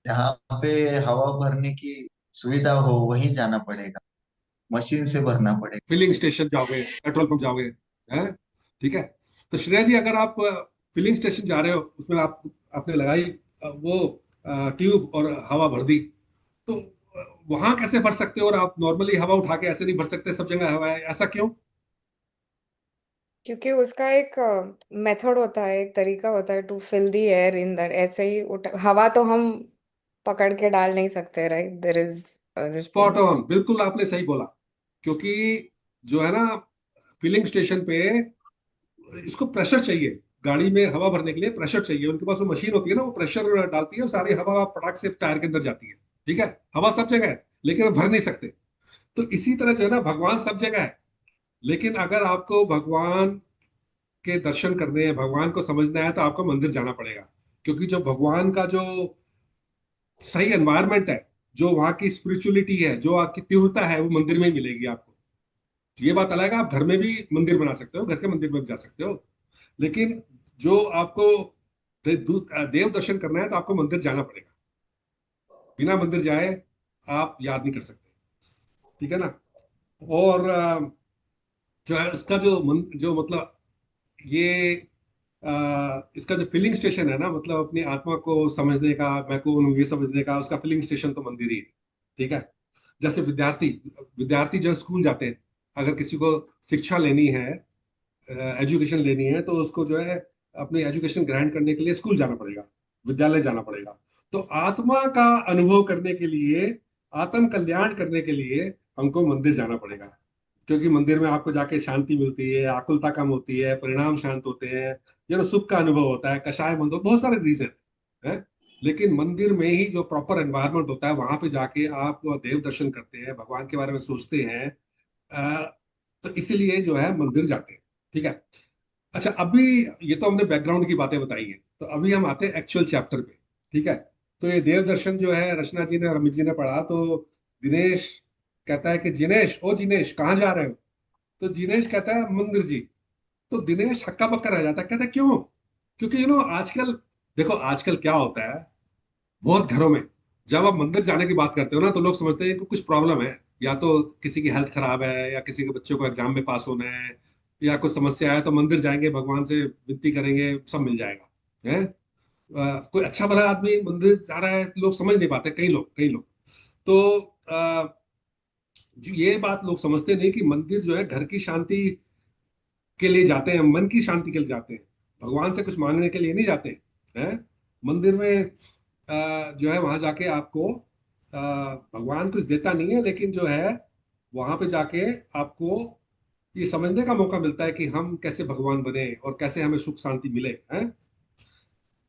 जहाँ पे हवा भरने की सुविधा हो वहीं जाना पड़ेगा, मशीन से भरना पड़ेगा। फिलिंग स्टेशन जाओगे, पेट्रोल पंप जाओगे, हैं? ठीक है, तो श्रेया जी अगर आप फिलिंग स्टेशन जा रहे हो, उसमें आप आपने लगाई वो ट्यूब और हवा भर दी, तो वहां कैसे भर सकते हो? और आप नॉर्मली हवा उठा के ऐसे नहीं भर सकते? सब जगह हवा है, ऐसा क्यों? क्योंकि उसका एक मेथड होता है, एक तरीका होता है to fill the air in that. ऐसे ही हवा तो हम पकड़ के डाल नहीं सकते, right? There is this spot thing. On, बिल्कुल आपने सही बोला। क्योंकि जो है ना फिलिंग स्टेशन पे इसको प्रेशर चाहिए, गाड़ी में हवा भरने के लिए प्रेशर चाहिए। उनके पास वो मशीन होती है ना, वो प्रेशर डालती है और सारी हवा पटाख से टायर के अंदर जाती है। ठीक है, हवा सब जगह है लेकिन भर नहीं सकते। तो इसी तरह जो है ना भगवान सब जगह है, लेकिन अगर आपको भगवान के दर्शन करने हैं, भगवान को समझना है, तो आपको मंदिर जाना पड़ेगा। क्योंकि जो भगवान का जो सही एनवायरनमेंट है, जो वहाँ की स्पिरिचुअलिटी है, जो आपकी तीव्रता है, वो मंदिर में ही मिलेगी आपको। ये बात अलग है, आप घर में भी मंदिर बना सकते हो, घर के मंदिर में भी जा सकते हो, लेकिन जो आपको देव दर्शन करना है तो आपको मंदिर जाना पड़ेगा। बिना मंदिर जाए आप याद नहीं कर सकते। ठीक है ना? और जो है उसका जो मतलब ये इसका जो फिलिंग स्टेशन है ना, मतलब अपनी आत्मा को समझने का, मैं कौन हूँ ये समझने का, उसका फिलिंग स्टेशन तो मंदिर ही है। ठीक है। जैसे विद्यार्थी विद्यार्थी जो स्कूल जाते हैं, अगर किसी को शिक्षा लेनी है, एजुकेशन लेनी है, तो उसको जो है अपनी एजुकेशन ग्रहण करने के लिए स्कूल जाना पड़ेगा, विद्यालय जाना पड़ेगा। तो आत्मा का अनुभव करने के लिए, आत्म कल्याण करने के लिए हमको मंदिर जाना पड़ेगा। क्योंकि मंदिर में आपको जाके शांति मिलती है, आकुलता कम होती है, परिणाम शांत होते हैं, सुख का अनुभव होता है, कषाय मंद, बहुत सारे रीजन है। लेकिन मंदिर में ही जो प्रॉपर एनवायरनमेंट होता है, वहां पे जाके आप देव दर्शन करते हैं, भगवान के बारे में सोचते हैं। अ, तो इसीलिए जो है मंदिर जाते हैं। ठीक है। अच्छा, अभी ये तो हमने बैकग्राउंड की बातें बताई हैं, तो अभी हम आते हैं एक्चुअल चैप्टर पे। ठीक है। तो ये देव दर्शन जो है रचना जी ने और अमित जी ने पढ़ा, तो दिनेश कहता है कि जिनेश, ओ जिनेश कहाँ जा रहे हो? तो जिनेश कहता है मंदिर जी। तो दिनेश हक्का बक्का रह जाता है, कहता है क्यों? क्योंकि आजकल, देखो आजकल क्या होता है, बहुत घरों में जब आप मंदिर जाने की बात करते हो ना, तो लोग समझते हैं कि कुछ प्रॉब्लम है, या तो किसी की हेल्थ खराब है, या किसी के बच्चों को एग्जाम में पास होना है, या कुछ समस्या है, तो मंदिर जाएंगे, भगवान से विनती करेंगे, सब मिल जाएगा। है कोई अच्छा भला आदमी मंदिर जा रहा है, लोग समझ नहीं पाते, कई लोग तो जो ये बात लोग समझते नहीं कि मंदिर जो है घर की शांति के लिए जाते हैं, मन की शांति के लिए जाते हैं, भगवान से कुछ मांगने के लिए नहीं जाते हैं। मंदिर में जो है वहां जाके आपको भगवान कुछ देता नहीं है, लेकिन जो है वहां पे जाके आपको ये समझने का मौका मिलता है कि हम कैसे भगवान बने और कैसे हमें सुख शांति मिले हैं।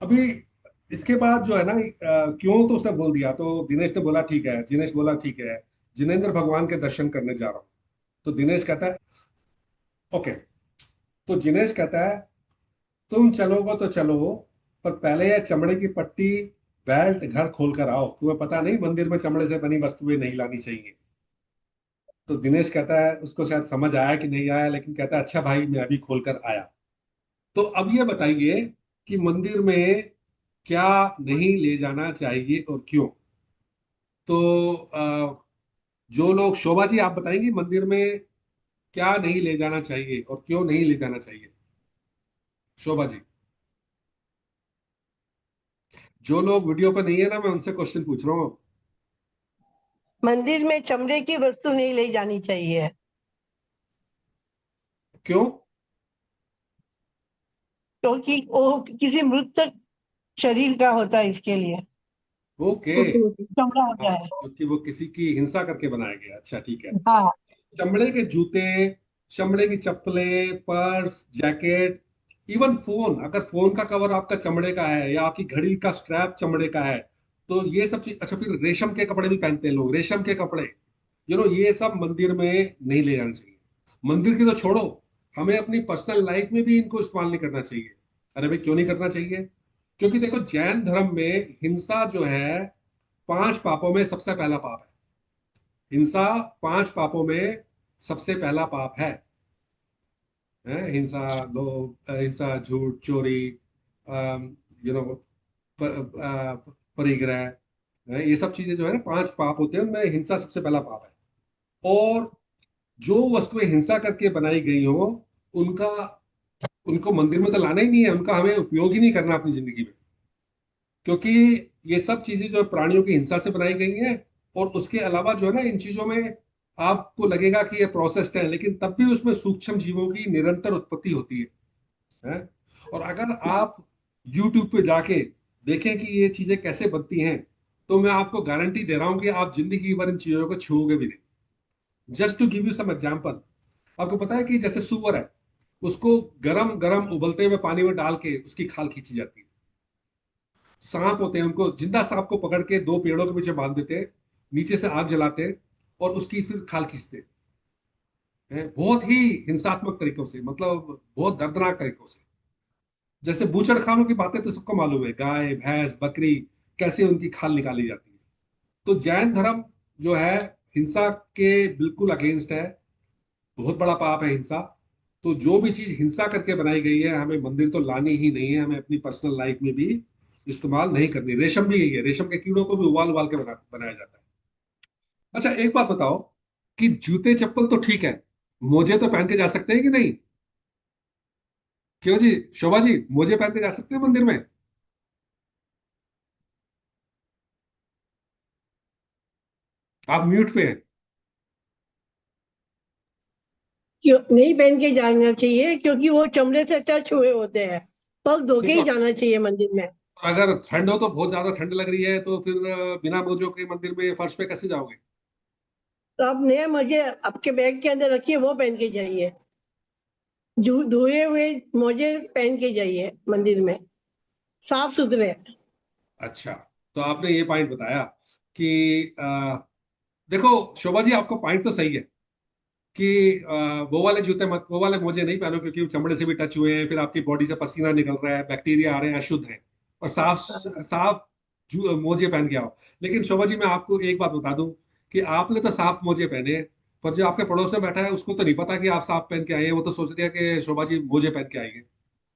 अभी इसके बाद जो है ना, क्यों, तो उसने बोल दिया, तो दिनेश ने बोला ठीक है, दिनेश बोला ठीक है, जिनेंद्र भगवान के दर्शन करने जा रहा हूँ। तो दिनेश कहता है ओके। तो जिनेश कहता है तुम चलोगे तो चलो, पर पहले ये चमड़े की पट्टी बेल्ट घर खोल कर आओ, तुम्हें पता नहीं मंदिर में चमड़े से बनी वस्तुएं नहीं लानी चाहिए। तो दिनेश कहता है, उसको शायद समझ आया कि नहीं आया, लेकिन कहता है अच्छा भाई मैं अभी खोल कर आया। तो अब ये बताइए कि मंदिर में क्या नहीं ले जाना चाहिए और क्यों? तो जो लोग, शोभा जी आप बताएंगी मंदिर में क्या नहीं ले जाना चाहिए और क्यों नहीं ले जाना चाहिए? शोभा जी। जो लोग वीडियो पर नहीं है ना, मैं उनसे क्वेश्चन पूछ रहा हूँ। मंदिर में चमड़े की वस्तु नहीं ले जानी चाहिए, क्यों? क्योंकि वो किसी मृत शरीर का होता है, इसके लिए ओके। चमड़ा हाँ, होता है। क्योंकि वो किसी की हिंसा करके बनाया गया। अच्छा ठीक है। हाँ, चमड़े के जूते, चमड़े की चप्पलें, पर्स, जैकेट, इवन फोन, अगर फोन का कवर आपका चमड़े का है, या आपकी घड़ी का स्ट्रैप चमड़े का है, तो ये सब चीज। अच्छा, फिर रेशम के कपड़े भी पहनते हैं लोग, रेशम के कपड़े, ये सब मंदिर में नहीं ले जाना चाहिए। मंदिर की तो छोड़ो, हमें अपनी पर्सनल लाइफ में भी इनको इस्तेमाल नहीं करना चाहिए। अरे भाई क्यों नहीं करना चाहिए? क्योंकि देखो जैन धर्म में हिंसा जो है 5 पापों में सबसे पहला पाप है। हिंसा 5 पापों में सबसे पहला पाप है हिंसा, लोभ, हिंसा, झूठ, चोरी, यू नो परिग्रह, ये सब चीजें जो है ना 5 पाप होते हैं, उनमें हिंसा सबसे पहला पाप है। और जो वस्तुएं हिंसा करके बनाई गई हो, उनका उनको मंदिर में तो लाना ही नहीं है, उनका हमें उपयोग ही नहीं करना अपनी जिंदगी में। क्योंकि ये सब चीजें जो प्राणियों की हिंसा से बनाई गई हैं, और उसके अलावा जो है ना, इन चीजों में आपको लगेगा कि ये प्रोसेस्ड है, लेकिन तब भी उसमें सूक्ष्म जीवों की निरंतर उत्पत्ति होती है? और अगर आप YouTube पे जाके देखें कि ये चीजें कैसे बनती हैं, तो मैं आपको गारंटी दे रहा हूं कि आप जिंदगी भर इन चीजों को छूओगे भी नहीं। Just to give you some example, आपको पता है कि जैसे सुअर है, उसको गरम गरम उबलते हुए पानी में डाल के उसकी खाल खींची जाती है। सांप होते हैं, उनको, जिंदा सांप को पकड़ के 2 पेड़ों के पीछे बांध देते हैं, नीचे से आग जलाते हैं, और उसकी फिर खाल खींचते हैं, बहुत ही हिंसात्मक तरीकों से, मतलब बहुत दर्दनाक तरीकों से। जैसे बूचड़खानों की बातें तो सबको मालूम है, गाय भैंस बकरी कैसे उनकी खाल निकाली जाती है। तो जैन धर्म जो है हिंसा के बिल्कुल अगेंस्ट है, बहुत बड़ा पाप है हिंसा। तो जो भी चीज हिंसा करके बनाई गई है, हमें मंदिर तो लानी ही नहीं है, हमें अपनी पर्सनल लाइफ में भी इस्तेमाल नहीं करनी। रेशम भी यही है, रेशम के कीड़ों को भी उबाल उबाल के बनाया जाता है। अच्छा एक बात बताओ, कि जूते चप्पल तो ठीक है, मोजे तो पहन के जा सकते हैं कि नहीं? क्यों जी, शोभा जी, मोजे पहन के जा सकते हैं मंदिर में? आप म्यूट पे हैं। क्यों नहीं पहन के जाना चाहिए? क्योंकि वो चमड़े से टच हुए होते हैं, पग धो के नहीं ही तो जाना चाहिए मंदिर में। अगर ठंड हो तो, बहुत ज्यादा ठंड लग रही है तो फिर बिना मोजों के मंदिर में फर्श पे कैसे जाओगे? तो आप नए मोजे आपके बैग के अंदर रखिए, वो पहन के जाइए। धुए हुए मोजे पहन के जाइए मंदिर में, साफ सुथरे। अच्छा, तो आपने ये पॉइंट बताया कि देखो शोभा जी, आपका पॉइंट तो सही है कि वो वाले जूते मत, वो वाले मोजे नहीं पहनो, क्योंकि वो चमड़े से भी टच हुए हैं, फिर आपकी बॉडी से पसीना निकल रहा है, बैक्टीरिया आ रहे हैं, अशुद्ध है। और साफ साफ मोजे पहन के आओ। लेकिन शोभा जी, मैं आपको एक बात बता दूं कि आपने तो साफ मोजे पहने हैं, पर जो आपके पड़ोस में बैठा है उसको तो नहीं पता कि आप साफ पहन के आए हैं। वो तो सोच रहा है कि शोभा जी मोजे पहन के आई है।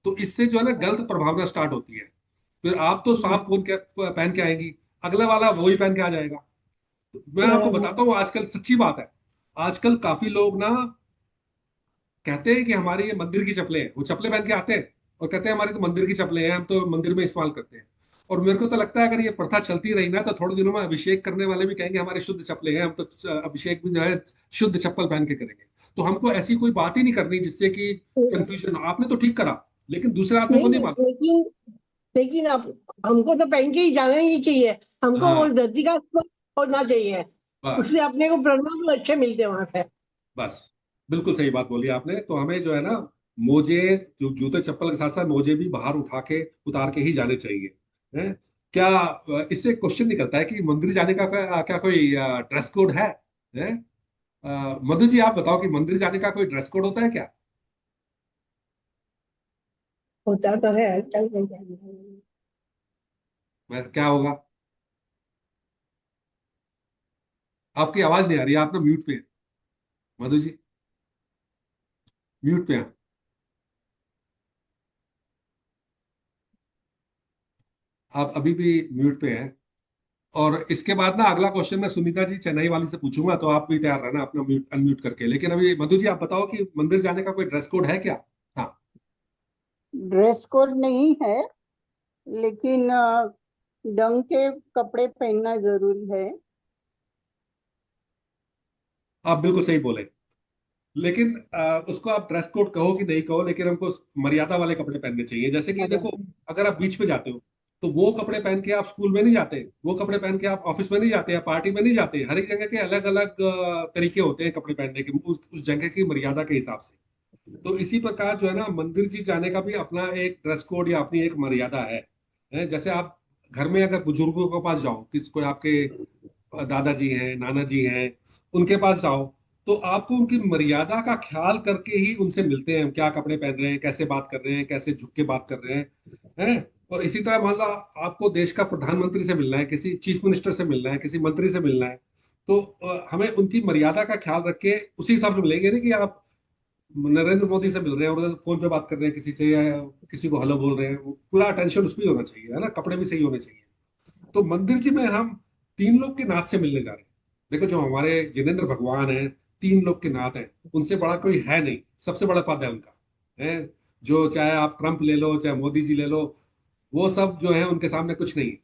तो इससे जो है ना गलत प्रभावना स्टार्ट होती है। फिर आप तो साफ पहन के आएंगी, अगला वाला वही पहन के आ जाएगा। तो मैं आपको बराबर। बताता हूँ, आजकल सच्ची बात है, आजकल काफी लोग ना कहते हैं कि हमारी ये मंदिर की चप्पलें हैं। वो चप्पलें पहन के आते हैं और कहते हैं हमारी तो मंदिर की चप्पलें हैं, हम तो मंदिर में इस्तेमाल करते हैं। और मेरे को तो लगता है अगर ये प्रथा चलती रही ना, तो थोड़े दिनों में अभिषेक करने वाले भी कहेंगे हमारी शुद्ध चप्पलें हैं, हम तो अभिषेक भी जो है शुद्ध चप्पल पहन के करेंगे। तो हमको ऐसी कोई बात ही नहीं करनी जिससे कि कंफ्यूजन हो। आपने तो ठीक करा, लेकिन दूसरे आदमी को नहीं, नहीं मालूम। लेकिन लेकिन आप, हमको तो पहन के ही जाना ही चाहिए। हमको हाँ, उस धरती का स्पर्श होना चाहिए, बस उससे अपने को प्रणाम अच्छे मिलते हैं वहां से। बस, बिल्कुल सही बात बोली आपने। तो हमें जो है ना, मोजे, जो जूते चप्पल के साथ साथ मोजे भी बाहर उठा के उतार के ही जाने चाहिए। हैं? क्या इससे क्वेश्चन निकलता है कि मंदिर जाने का क्या कोई ड्रेस कोड है? हैं? मधु जी, आप बताओ कि मंदिर जाने का कोई ड्रेस कोड होता है क्या? होता तो है। क्या होगा? आपकी आवाज नहीं आ रही है, आप ना म्यूट पे हैं। मधु जी, म्यूट पे हैं। आप अभी भी म्यूट पे हैं। और इसके बाद ना अगला क्वेश्चन मैं सुनीता जी चेन्नई वाली से पूछूंगा, तो आप भी तैयार रहना अपना म्यूट अनम्यूट करके। लेकिन अभी मधु जी, आप बताओ कि मंदिर जाने का कोई ड्रेस कोड है क्या? हाँ। ड्रेस कोड नहीं है, लेकिन ढंग के कपड़े पहनना जरूरी है। आप बिल्कुल सही बोले। लेकिन उसको आप ड्रेस कोड कहो कि नहीं कहो, लेकिन हमको मर्यादा वाले कपड़े पहनने चाहिए। जैसे कि देखो, अगर आप बीच पे जाते हो तो वो कपड़े पहन के आप स्कूल में नहीं जाते, वो कपड़े पहन के आप ऑफिस में नहीं जाते या पार्टी में नहीं जाते। हर एक जगह के अलग अलग तरीके होते हैं कपड़े पहनने के, उस जगह की मर्यादा के हिसाब से। तो इसी प्रकार जो है ना, मंदिर जी जाने का भी अपना एक ड्रेस कोड या अपनी एक मर्यादा जैसे आप घर में अगर बुजुर्गों के पास जाओ, किस कोई आपके दादाजी हैं, नाना जी हैं, उनके पास जाओ, तो आपको उनकी मर्यादा का ख्याल करके ही उनसे मिलते हैं। हम क्या कपड़े पहन रहे हैं, कैसे बात कर रहे हैं, कैसे झुक के बात कर रहे हैं। और इसी तरह मान लो आपको देश का प्रधानमंत्री से मिलना है, किसी चीफ मिनिस्टर से मिलना है, किसी मंत्री से मिलना है, तो हमें उनकी मर्यादा का ख्याल रख के उसी हिसाब से मिलेंगे। नहीं कि आप नरेंद्र मोदी से मिल रहे हैं और फोन पे बात कर रहे हैं किसी से, या किसी को हेलो बोल रहे हैं, वो पूरा अटेंशन उस पर ही होना चाहिए, है ना? कपड़े भी सही होने चाहिए। तो मंदिर जी में हम तीन लोग के नाथ से मिलने जा रहे हैं। देखो, जो हमारे जिनेंद्र भगवान है, तीन लोग के नाथ हैं, उनसे बड़ा कोई है नहीं, सबसे बड़ा पद है उनका। है, जो चाहे आप ट्रंप ले लो, चाहे मोदी जी ले लो, वो सब जो है उनके सामने कुछ नहीं है।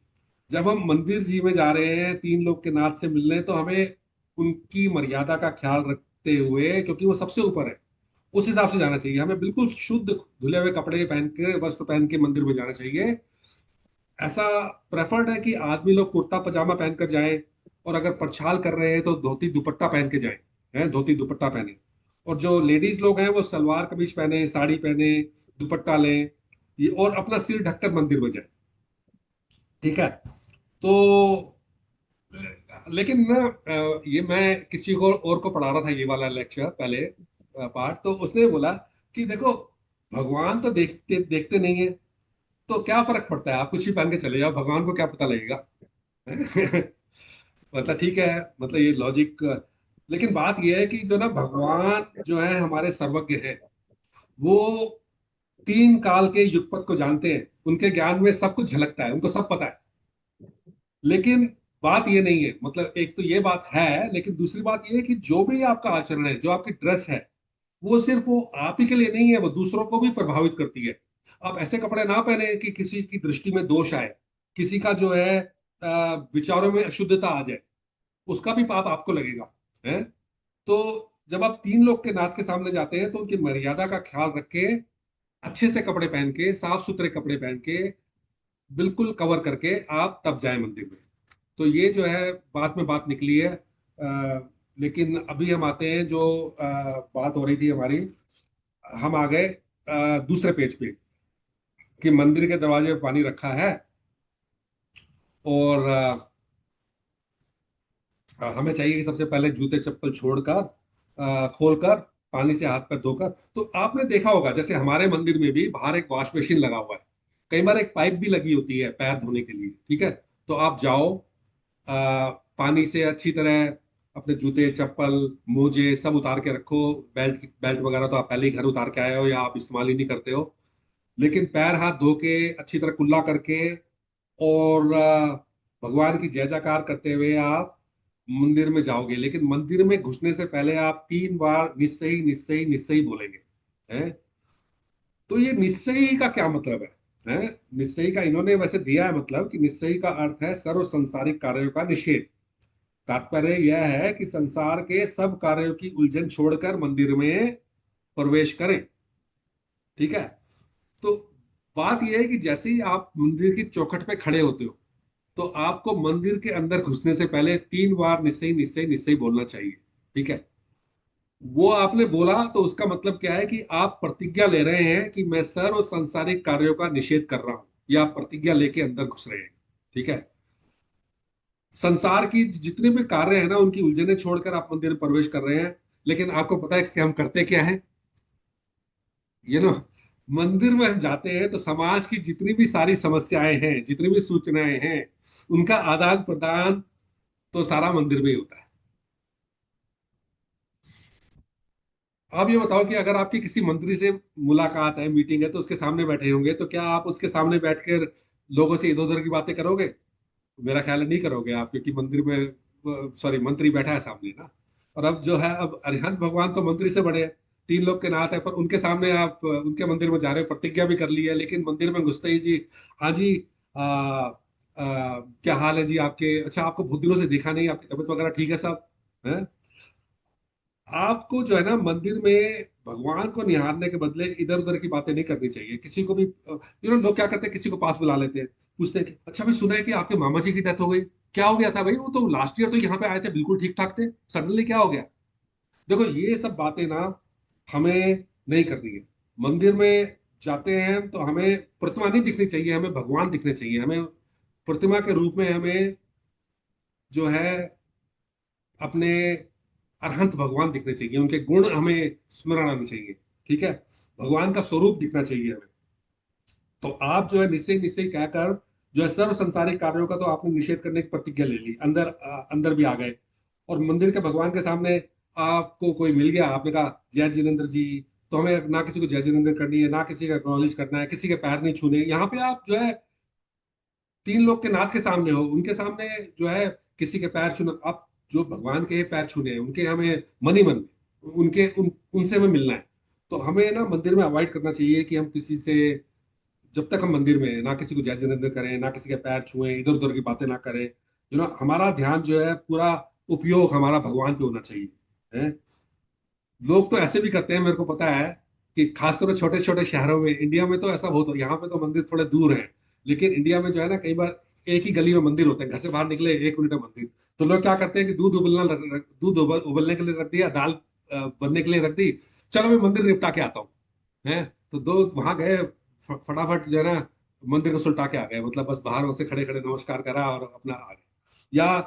जब हम मंदिर जी में जा रहे हैं तीन लोग के नाथ से मिलने, तो हमें उनकी मर्यादा का ख्याल रखते हुए, क्योंकि वो सबसे ऊपर है, उस हिसाब से जाना चाहिए। हमें बिल्कुल शुद्ध धुले हुए कपड़े पहन के, वस्त्र पहन के मंदिर में जाना चाहिए। ऐसा प्रेफर्ड है कि आदमी लोग कुर्ता पजामा पहनकर जाएं, और अगर प्रछाल कर रहे हैं तो धोती दुपट्टा पहन के जाएं। धोती दुपट्टा पहने। और जो लेडीज लोग हैं वो सलवार कमीज पहने, साड़ी पहने, दुपट्टा लें, ये, और अपना सिर ढककर मंदिर में जाए। ठीक है? तो लेकिन ना ये मैं किसी को और को पढ़ा रहा था ये वाला लेक्चर पहले, पार्ट, तो उसने बोला कि देखो, भगवान तो देखते देखते नहीं है, तो क्या फर्क पड़ता है, आप कुछ भी पहन के चले जाओ, भगवान को क्या पता लगेगा? मतलब ठीक है, मतलब ये लॉजिक। लेकिन बात ये है कि जो ना, भगवान जो है हमारे सर्वज्ञ हैं। वो तीन काल के युगपत को जानते हैं, उनके ज्ञान में सब कुछ झलकता है, उनको सब पता है। लेकिन बात ये नहीं है, मतलब एक तो ये बात है, लेकिन दूसरी बात ये है कि जो भी आपका आचरण है, जो आपकी ड्रेस है, वो सिर्फ वो आप ही के लिए नहीं है, वो दूसरों को भी प्रभावित करती है। आप ऐसे कपड़े ना पहने कि किसी की दृष्टि में दोष आए, किसी का जो है विचारों में अशुद्धता आ जाए, उसका भी पाप आपको लगेगा। है तो जब आप तीन लोग के नाथ के सामने जाते हैं तो उनकी मर्यादा का ख्याल रख के, अच्छे से कपड़े पहन के, साफ सुथरे कपड़े पहन के, बिल्कुल कवर करके आप तब जाए मंदिर में। तो ये जो है बात में बात निकली है। लेकिन अभी हम आते हैं जो बात हो रही थी हमारी, हम आ गए दूसरे पेज पे कि मंदिर के दरवाजे पे पानी रखा है और हमें चाहिए कि सबसे पहले जूते चप्पल छोड़कर खोलकर पानी से हाथ पैर धोकर। तो आपने देखा होगा जैसे हमारे मंदिर में भी बाहर एक वॉश मशीन लगा हुआ है, कई बार एक पाइप भी लगी होती है पैर धोने के लिए। ठीक है, तो आप जाओ, पानी से अच्छी तरह अपने जूते चप्पल मोजे सब उतार के रखो। बेल्ट वगैरह तो आप पहले ही घर उतार के आए हो या आप इस्तेमाल ही नहीं करते हो। लेकिन पैर हाथ धो के अच्छी तरह कुल्ला करके और भगवान की जय जयकार करते हुए आप मंदिर में जाओगे। लेकिन मंदिर में घुसने से पहले आप 3 बार निस्सही निस्सही निस्सही बोलेंगे। हैं? तो ये निस्सही का क्या मतलब है? निस्सही का इन्होंने वैसे दिया है मतलब कि निस्सही का अर्थ है सर्व संसारिक कार्यों का निषेध। तात्पर्य यह है कि संसार के सब कार्यों की उलझन छोड़कर मंदिर में प्रवेश करें। ठीक है, तो बात यह है कि जैसे ही आप मंदिर की चौखट पे खड़े होते हो तो आपको मंदिर के अंदर घुसने से पहले 3 बार निश्चय निश्चय निश्चय बोलना चाहिए। ठीक है, वो आपने बोला तो उसका मतलब क्या है कि आप प्रतिज्ञा ले रहे हैं कि मैं सर्व सांसारिक कार्यों का निषेध कर रहा हूं, या आप प्रतिज्ञा लेके अंदर घुस रहे हैं। ठीक है, संसार की जितने भी कार्य है ना उनकी उलझने छोड़कर आप मंदिर में प्रवेश कर रहे हैं। लेकिन आपको पता है कि हम करते क्या है? ये नो, मंदिर में हम जाते हैं तो समाज की जितनी भी सारी समस्याएं हैं, जितनी भी सूचनाएं हैं, उनका आदान प्रदान तो सारा मंदिर में ही होता है। आप ये बताओ कि अगर आपकी किसी मंत्री से मुलाकात है, मीटिंग है, तो उसके सामने बैठे होंगे, तो क्या आप उसके सामने बैठकर लोगों से इधर उधर की बातें करोगे? मेरा ख्याल है नहीं करोगे आप, क्योंकि मंदिर में सॉरी मंत्री बैठा है सामने ना। और अब जो है, अब अरिहंत भगवान तो मंत्री से बड़े हैं, तीन लोग के नाथ है, पर उनके सामने आप उनके मंदिर में जा रहे हो, प्रतिज्ञा भी कर ली है, लेकिन मंदिर में घुसते ही जी, हाँ जी, क्या हाल है जी आपके? अच्छा, आपको बहुत दिनों से देखा नहीं, आपकी तबीयत वगैरह ठीक है सब? है? आपको जो है ना मंदिर में भगवान को निहारने के बदले इधर उधर की बातें नहीं करनी चाहिए। किसी को भी लोग क्या करते हैं, किसी को पास बुला लेते हैं, पूछते हैं कि अच्छा भाई सुना है कि आपके मामा जी की डेथ हो गई, क्या हो गया था भाई? वो तो लास्ट ईयर तो यहाँ पे आए थे, बिल्कुल ठीक ठाक थे, सडनली क्या हो गया? देखो ये सब बातें ना हमें नहीं करनी है। मंदिर में जाते हैं तो हमें प्रतिमा नहीं दिखनी चाहिए, हमें भगवान दिखने चाहिए। हमें प्रतिमा के रूप में हमें जो है अपने अरहंत भगवान दिखने चाहिए, उनके गुण हमें स्मरण आने चाहिए। ठीक है, भगवान का स्वरूप दिखना चाहिए हमें। तो आप जो है निश्चय निश्चय कहकर जो है सर्व संसारिक कार्यों का तो आपने निषेध करने की प्रतिज्ञा ले ली, अंदर अंदर भी आ गए, और मंदिर के भगवान के सामने आपको कोई मिल गया, आपने कहा जय जिनेन्द्र जी, तो हमें ना किसी को जय जिनेन्द्र करनी है, ना किसी का एक्नॉलेज करना है, किसी के पैर नहीं छूने। यहाँ पे आप जो है तीन लोग के नाथ के सामने हो, उनके सामने जो है किसी के पैर छूना, आप जो भगवान के पैर छूने हैं उनके हमें मन ही मन में उनसे हमें मिलना है। तो हमें ना मंदिर में अवॉइड करना चाहिए कि हम किसी से, जब तक हम मंदिर में हैं, ना किसी को जय जिनेन्द्र करें, ना किसी के पैर छुएं, इधर उधर की बातें ना करें। हमारा ध्यान जो है पूरा उपयोग हमारा भगवान पे होना चाहिए। है? लोग तो ऐसे भी करते हैं, मेरे को पता है कि खासकर छोटे छोटे शहरों में, इंडिया में तो ऐसा बहुत हो, यहाँ पे तो मंदिर थोड़े दूर हैं, लेकिन इंडिया में जो है ना कई बार एक ही गली में मंदिर होते हैं, घर से बाहर निकले 1 मिनट में मंदिर। तो लोग क्या करते हैं कि दूध उबलने के लिए रख दिया, दाल बनने के लिए रख दी, चलो मैं मंदिर निपटा के आता हूँ। है? तो दो वहां गए, फटाफट जो है ना मंदिर में सुलटा के आ गए, मतलब बस बाहर से खड़े खड़े नमस्कार करा और अपना आ गए। या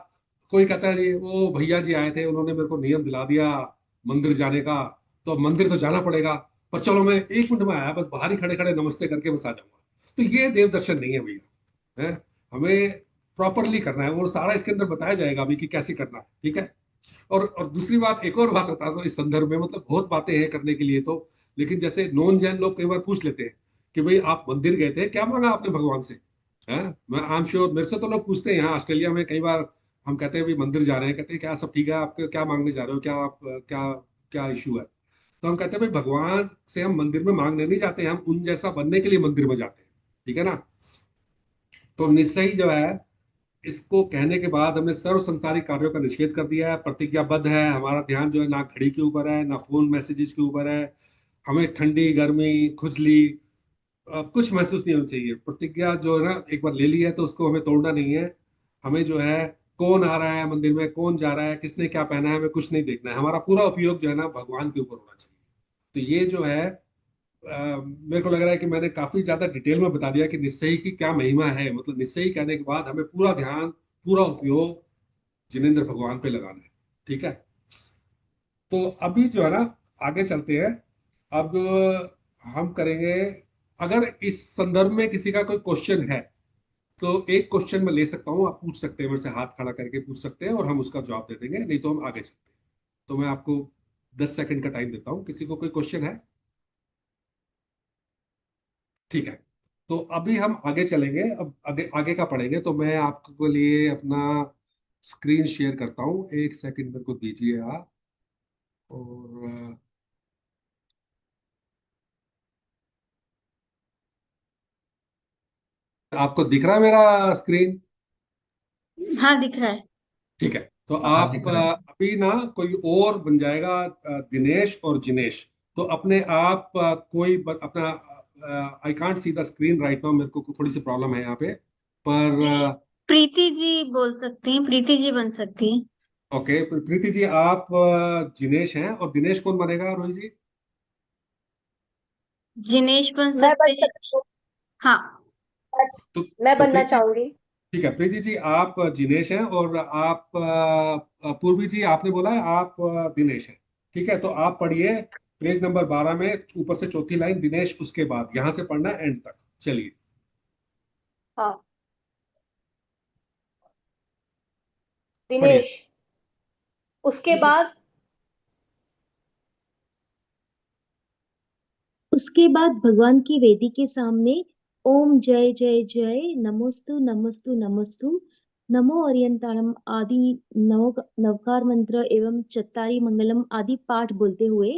कोई कहता है जी वो भैया जी आए थे, उन्होंने मेरे को नियम दिला दिया मंदिर जाने का, तो मंदिर तो जाना पड़ेगा, पर चलो मैं 1 मिनट में आया, बस बाहर ही खड़े खड़े नमस्ते करके बस आ जाऊंगा। तो ये देव दर्शन नहीं है भैया। है? हमें प्रॉपरली करना है, वो सारा इसके अंदर बताया जाएगा अभी कि कैसे करना है। ठीक है, और दूसरी बात, एक और बात बता दो इस संदर्भ में, मतलब बहुत बातें हैं करने के लिए तो, लेकिन जैसे नॉन जैन लोग कई बार पूछ लेते हैं कि भाई आप मंदिर गए थे, क्या मांगा आपने भगवान से? है? मैं आई एम श्योर, मेरे से तो लोग पूछते हैं, यहाँ ऑस्ट्रेलिया में कई बार हम कहते हैं भाई मंदिर जा रहे हैं, कहते हैं क्या सब ठीक है, आप क्या मांगने जा रहे हो, क्या आप क्या क्या इशू है? तो हम कहते हैं भाई भगवान से हम मंदिर में मांगने नहीं जाते, हम उन जैसा बनने के लिए मंदिर में जाते हैं। ठीक है ना। तो निश्चय जो है, इसको कहने के बाद हमने सर्व संसारिक कार्यों का निषेध कर दिया है, प्रतिज्ञाबद्ध है। हमारा ध्यान जो है ना घड़ी के ऊपर है, ना फोन मैसेजेस के ऊपर है। हमें ठंडी गर्मी खुजली कुछ महसूस नहीं होना चाहिए। प्रतिज्ञा जो है ना, एक बार ले ली है तो उसको हमें तोड़ना नहीं है। हमें जो है, कौन आ रहा है मंदिर में, कौन जा रहा है, किसने क्या पहना है, हमें कुछ नहीं देखना है। हमारा पूरा उपयोग जो है ना भगवान के ऊपर होना चाहिए। तो ये जो है, मेरे को लग रहा है कि मैंने काफी ज्यादा डिटेल में बता दिया कि निस्सही की क्या महिमा है। मतलब निस्सही कहने के बाद हमें पूरा ध्यान, पूरा उपयोग जिनेंद्र भगवान पे लगाना है। ठीक है। तो अभी जो है ना, आगे चलते हैं। अब हम करेंगे, अगर इस संदर्भ में किसी का कोई क्वेश्चन है तो एक क्वेश्चन मैं ले सकता हूँ, आप पूछ सकते हैं मेरे से, हाथ खड़ा करके पूछ सकते हैं और हम उसका जवाब दे देंगे, नहीं तो हम आगे चलते हैं। तो मैं आपको 10 सेकंड का टाइम देता हूँ। किसी को कोई क्वेश्चन है? ठीक है। तो अभी हम आगे चलेंगे, अब आगे आगे का पढ़ेंगे। तो मैं आपके लिए अपना स्क्रीन शेयर करता हूँ, 1 सेकंड मेरे को दीजिए आप। और आपको दिख रहा है मेरा स्क्रीन? हाँ, दिख रहा है। ठीक है। तो हाँ, आप दिख रहा है। अभी ना कोई और बन जाएगा, दिनेश और जिनेश। तो अपने आप अपना, I can't see the screen right now, मेरे को थोड़ी सी प्रॉब्लम है यहाँ पे। पर प्रीति जी बोल सकती हैं, प्रीति जी बन सकती हैं। ओके, प्रीति जी आप जिनेश हैं, और दिनेश कौन बनेगा रोहित जी? जिनेश बन मैं सकते बन हैं। सकती हूँ। हाँ। तो मैं तो बनना प्रीति, चाहूंगी। ठीक है, प्रीति जी आप जिनेश हैं, और आप पूर्वी जी आपने बोला है आप दिनेश हैं। ठीक है। तो आप पढ़िए पेज नंबर 12 में, ऊपर से चौथी लाइन, दिनेश उसके बाद, यहां से पढ़ना एंड तक। चलिए। हाँ। पढ़िए। दिनेश उसके बाद। उसके बाद भगवान की वेदी के सामने ओम जय जय जय नमोस्तु नमोस्तु नमोस्तु नमो अरियंताणम आदि नवकार मंत्र एवं चत्तारी मंगलम आदि पाठ बोलते हुए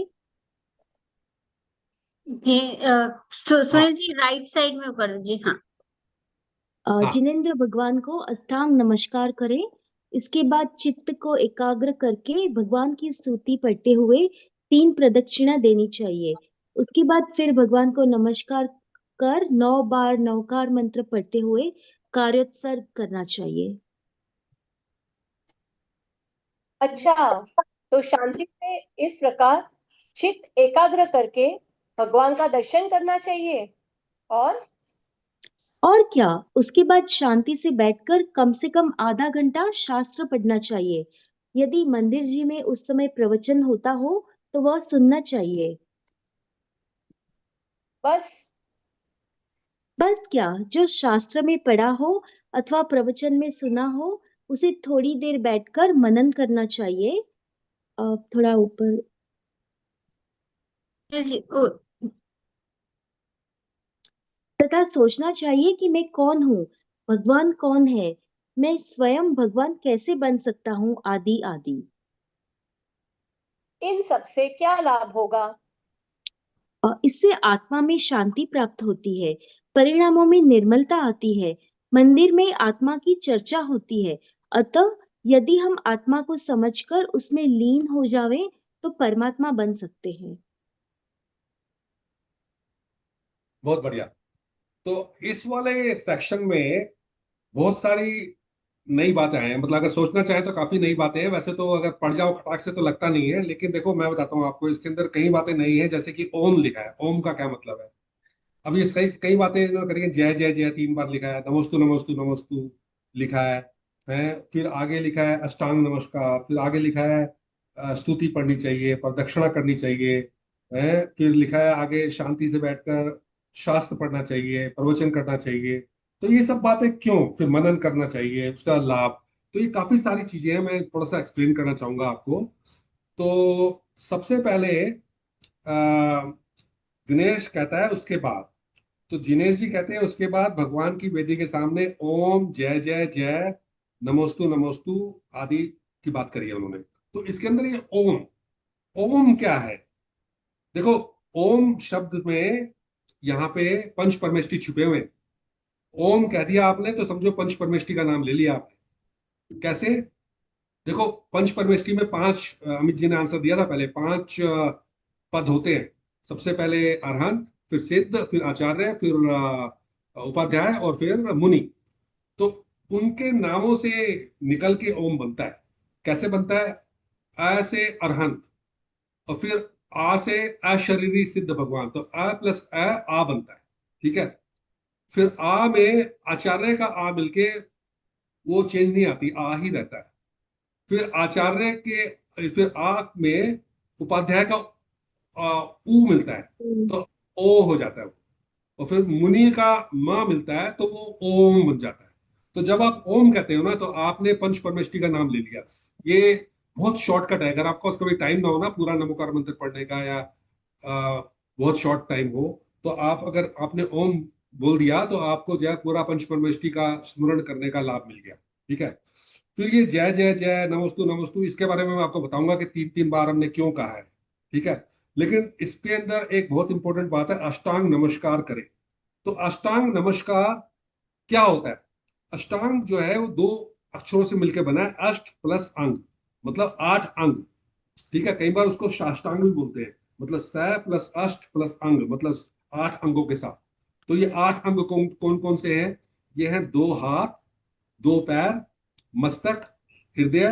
ये हाँ सुनील जी राइट साइड में वो कर दीजिए। हाँ। हाँ। जिनेंद्र भगवान को अष्टांग नमस्कार करें। इसके बाद चित्त को एकाग्र करके भगवान की स्तुति पढ़ते हुए 3 प्रदक्षिणा देनी चाहिए। उसके बाद फिर भगवान को नमस्कार कर 9 बार नवकार मंत्र पढ़ते हुए कार्योत्सर्ग करना चाहिए। अच्छा, तो शांति से इस प्रकार चित्त एकाग्र करके भगवान का दर्शन करना चाहिए। और क्या, उसके बाद शांति से बैठकर कम से कम आधा घंटा शास्त्र पढ़ना चाहिए। यदि मंदिर जी में उस समय प्रवचन होता हो तो वह सुनना चाहिए। बस। बस क्या, जो शास्त्र में पढ़ा हो अथवा प्रवचन में सुना हो उसे थोड़ी देर बैठकर मनन करना चाहिए। थोड़ा ऊपर। जी तथा सोचना चाहिए कि मैं कौन हूँ, भगवान कौन है, मैं स्वयं भगवान कैसे बन सकता हूँ, आदि आदि। इन सब से क्या लाभ होगा? इससे आत्मा में शांति प्राप्त होती है, परिणामों में निर्मलता आती है, मंदिर में आत्मा की चर्चा होती है। अतः यदि हम आत्मा को समझकर उसमें लीन हो जावें तो परमात्मा बन सकते हैं। बहुत बढ़िया। तो इस वाले सेक्शन में बहुत सारी नई बातें आई हैं। मतलब अगर सोचना चाहे तो काफी नई बातें हैं। वैसे तो अगर पढ़ जाओ खटाक से तो लगता नहीं है, लेकिन देखो मैं बताता हूँ आपको, इसके अंदर कई बातें नई हैं। जैसे कि ओम लिखा है, ओम का क्या मतलब है। अब ये कई कई बातें इन्होंने करी हैं। जय जय जय 3 बार लिखा है, नमोस्तु नमोस्तु नमोस्तु लिखा है। फिर आगे लिखा है अष्टांग नमस्कार, फिर आगे लिखा है स्तुति पढ़नी चाहिए, प्रदक्षिणा करनी चाहिए, है। फिर लिखा है आगे शांति से बैठकर शास्त्र पढ़ना चाहिए, प्रवचन करना चाहिए। तो ये सब बातें क्यों, फिर मनन करना चाहिए, उसका लाभ। तो ये काफी सारी चीजें हैं, मैं थोड़ा सा एक्सप्लेन करना चाहूंगा आपको। तो सबसे पहले दिनेश कहता है उसके बाद। तो जिनेश जी कहते हैं उसके बाद भगवान की वेदी के सामने ओम जय जय जय नमोस्तु नमोस्तु आदि की बात करी है उन्होंने। तो इसके अंदर ये ओम, ओम क्या है? देखो, ओम शब्द में यहाँ पे पंच परमेष्टि छुपे हुए हैं। ओम कह दिया आपने तो समझो पंच परमेष्टि का नाम ले लिया आपने। कैसे? देखो, पंच परमेष्टि में पांच, अमित जी ने आंसर दिया था पहले, पांच पद होते हैं। सबसे पहले अरहंत, फिर सिद्ध, फिर आचार्य, फिर उपाध्याय और फिर मुनि। तो उनके नामों से निकल के ओम बनता है। कैसे बनता है? अ से अरहंत, और फिर आ से अशरीरी सिद्ध भगवान, तो अ प्लस अ आ बनता है। ठीक है। फिर आ में आचार्य का आ मिलके वो चेंज नहीं आती, आ ही रहता है। फिर आचार्य के, फिर आ में उपाध्याय का ऊ मिलता है, तो ओ हो जाता है वो। और फिर मुनि का मा मिलता है तो वो ओम बन जाता है। तो जब आप ओम कहते हो ना, तो आपने पंच परमेष्टि का नाम ले लिया। ये बहुत शॉर्टकट है। अगर आपको कभी टाइम ना हो ना पूरा नमोकार मंत्र पढ़ने का, या बहुत शॉर्ट टाइम हो, तो आप, अगर आपने ओम बोल दिया तो आपको जो है पूरा पंच परमेष्टि का स्मरण करने का लाभ मिल गया। ठीक है। फिर ये जय जय जय, नमस्तु नमस्तु, इसके बारे में मैं आपको बताऊंगा कि तीन तीन बार हमने क्यों कहा है। ठीक है। लेकिन इसके अंदर एक बहुत इंपॉर्टेंट बात है, अष्टांग नमस्कार करें। तो अष्टांग नमस्कार क्या होता है? अष्टांग जो है वो दो अक्षरों से मिलकर बना है, अष्ट प्लस अंग, मतलब 8 अंग। ठीक है। कई बार उसको साष्टांग भी बोलते हैं, मतलब स प्लस अष्ट प्लस अंग, मतलब 8 अंगों के साथ। तो ये 8 अंग कौन कौन कौन से हैं? ये हैं 2 हाथ, 2 पैर, मस्तक, हृदय,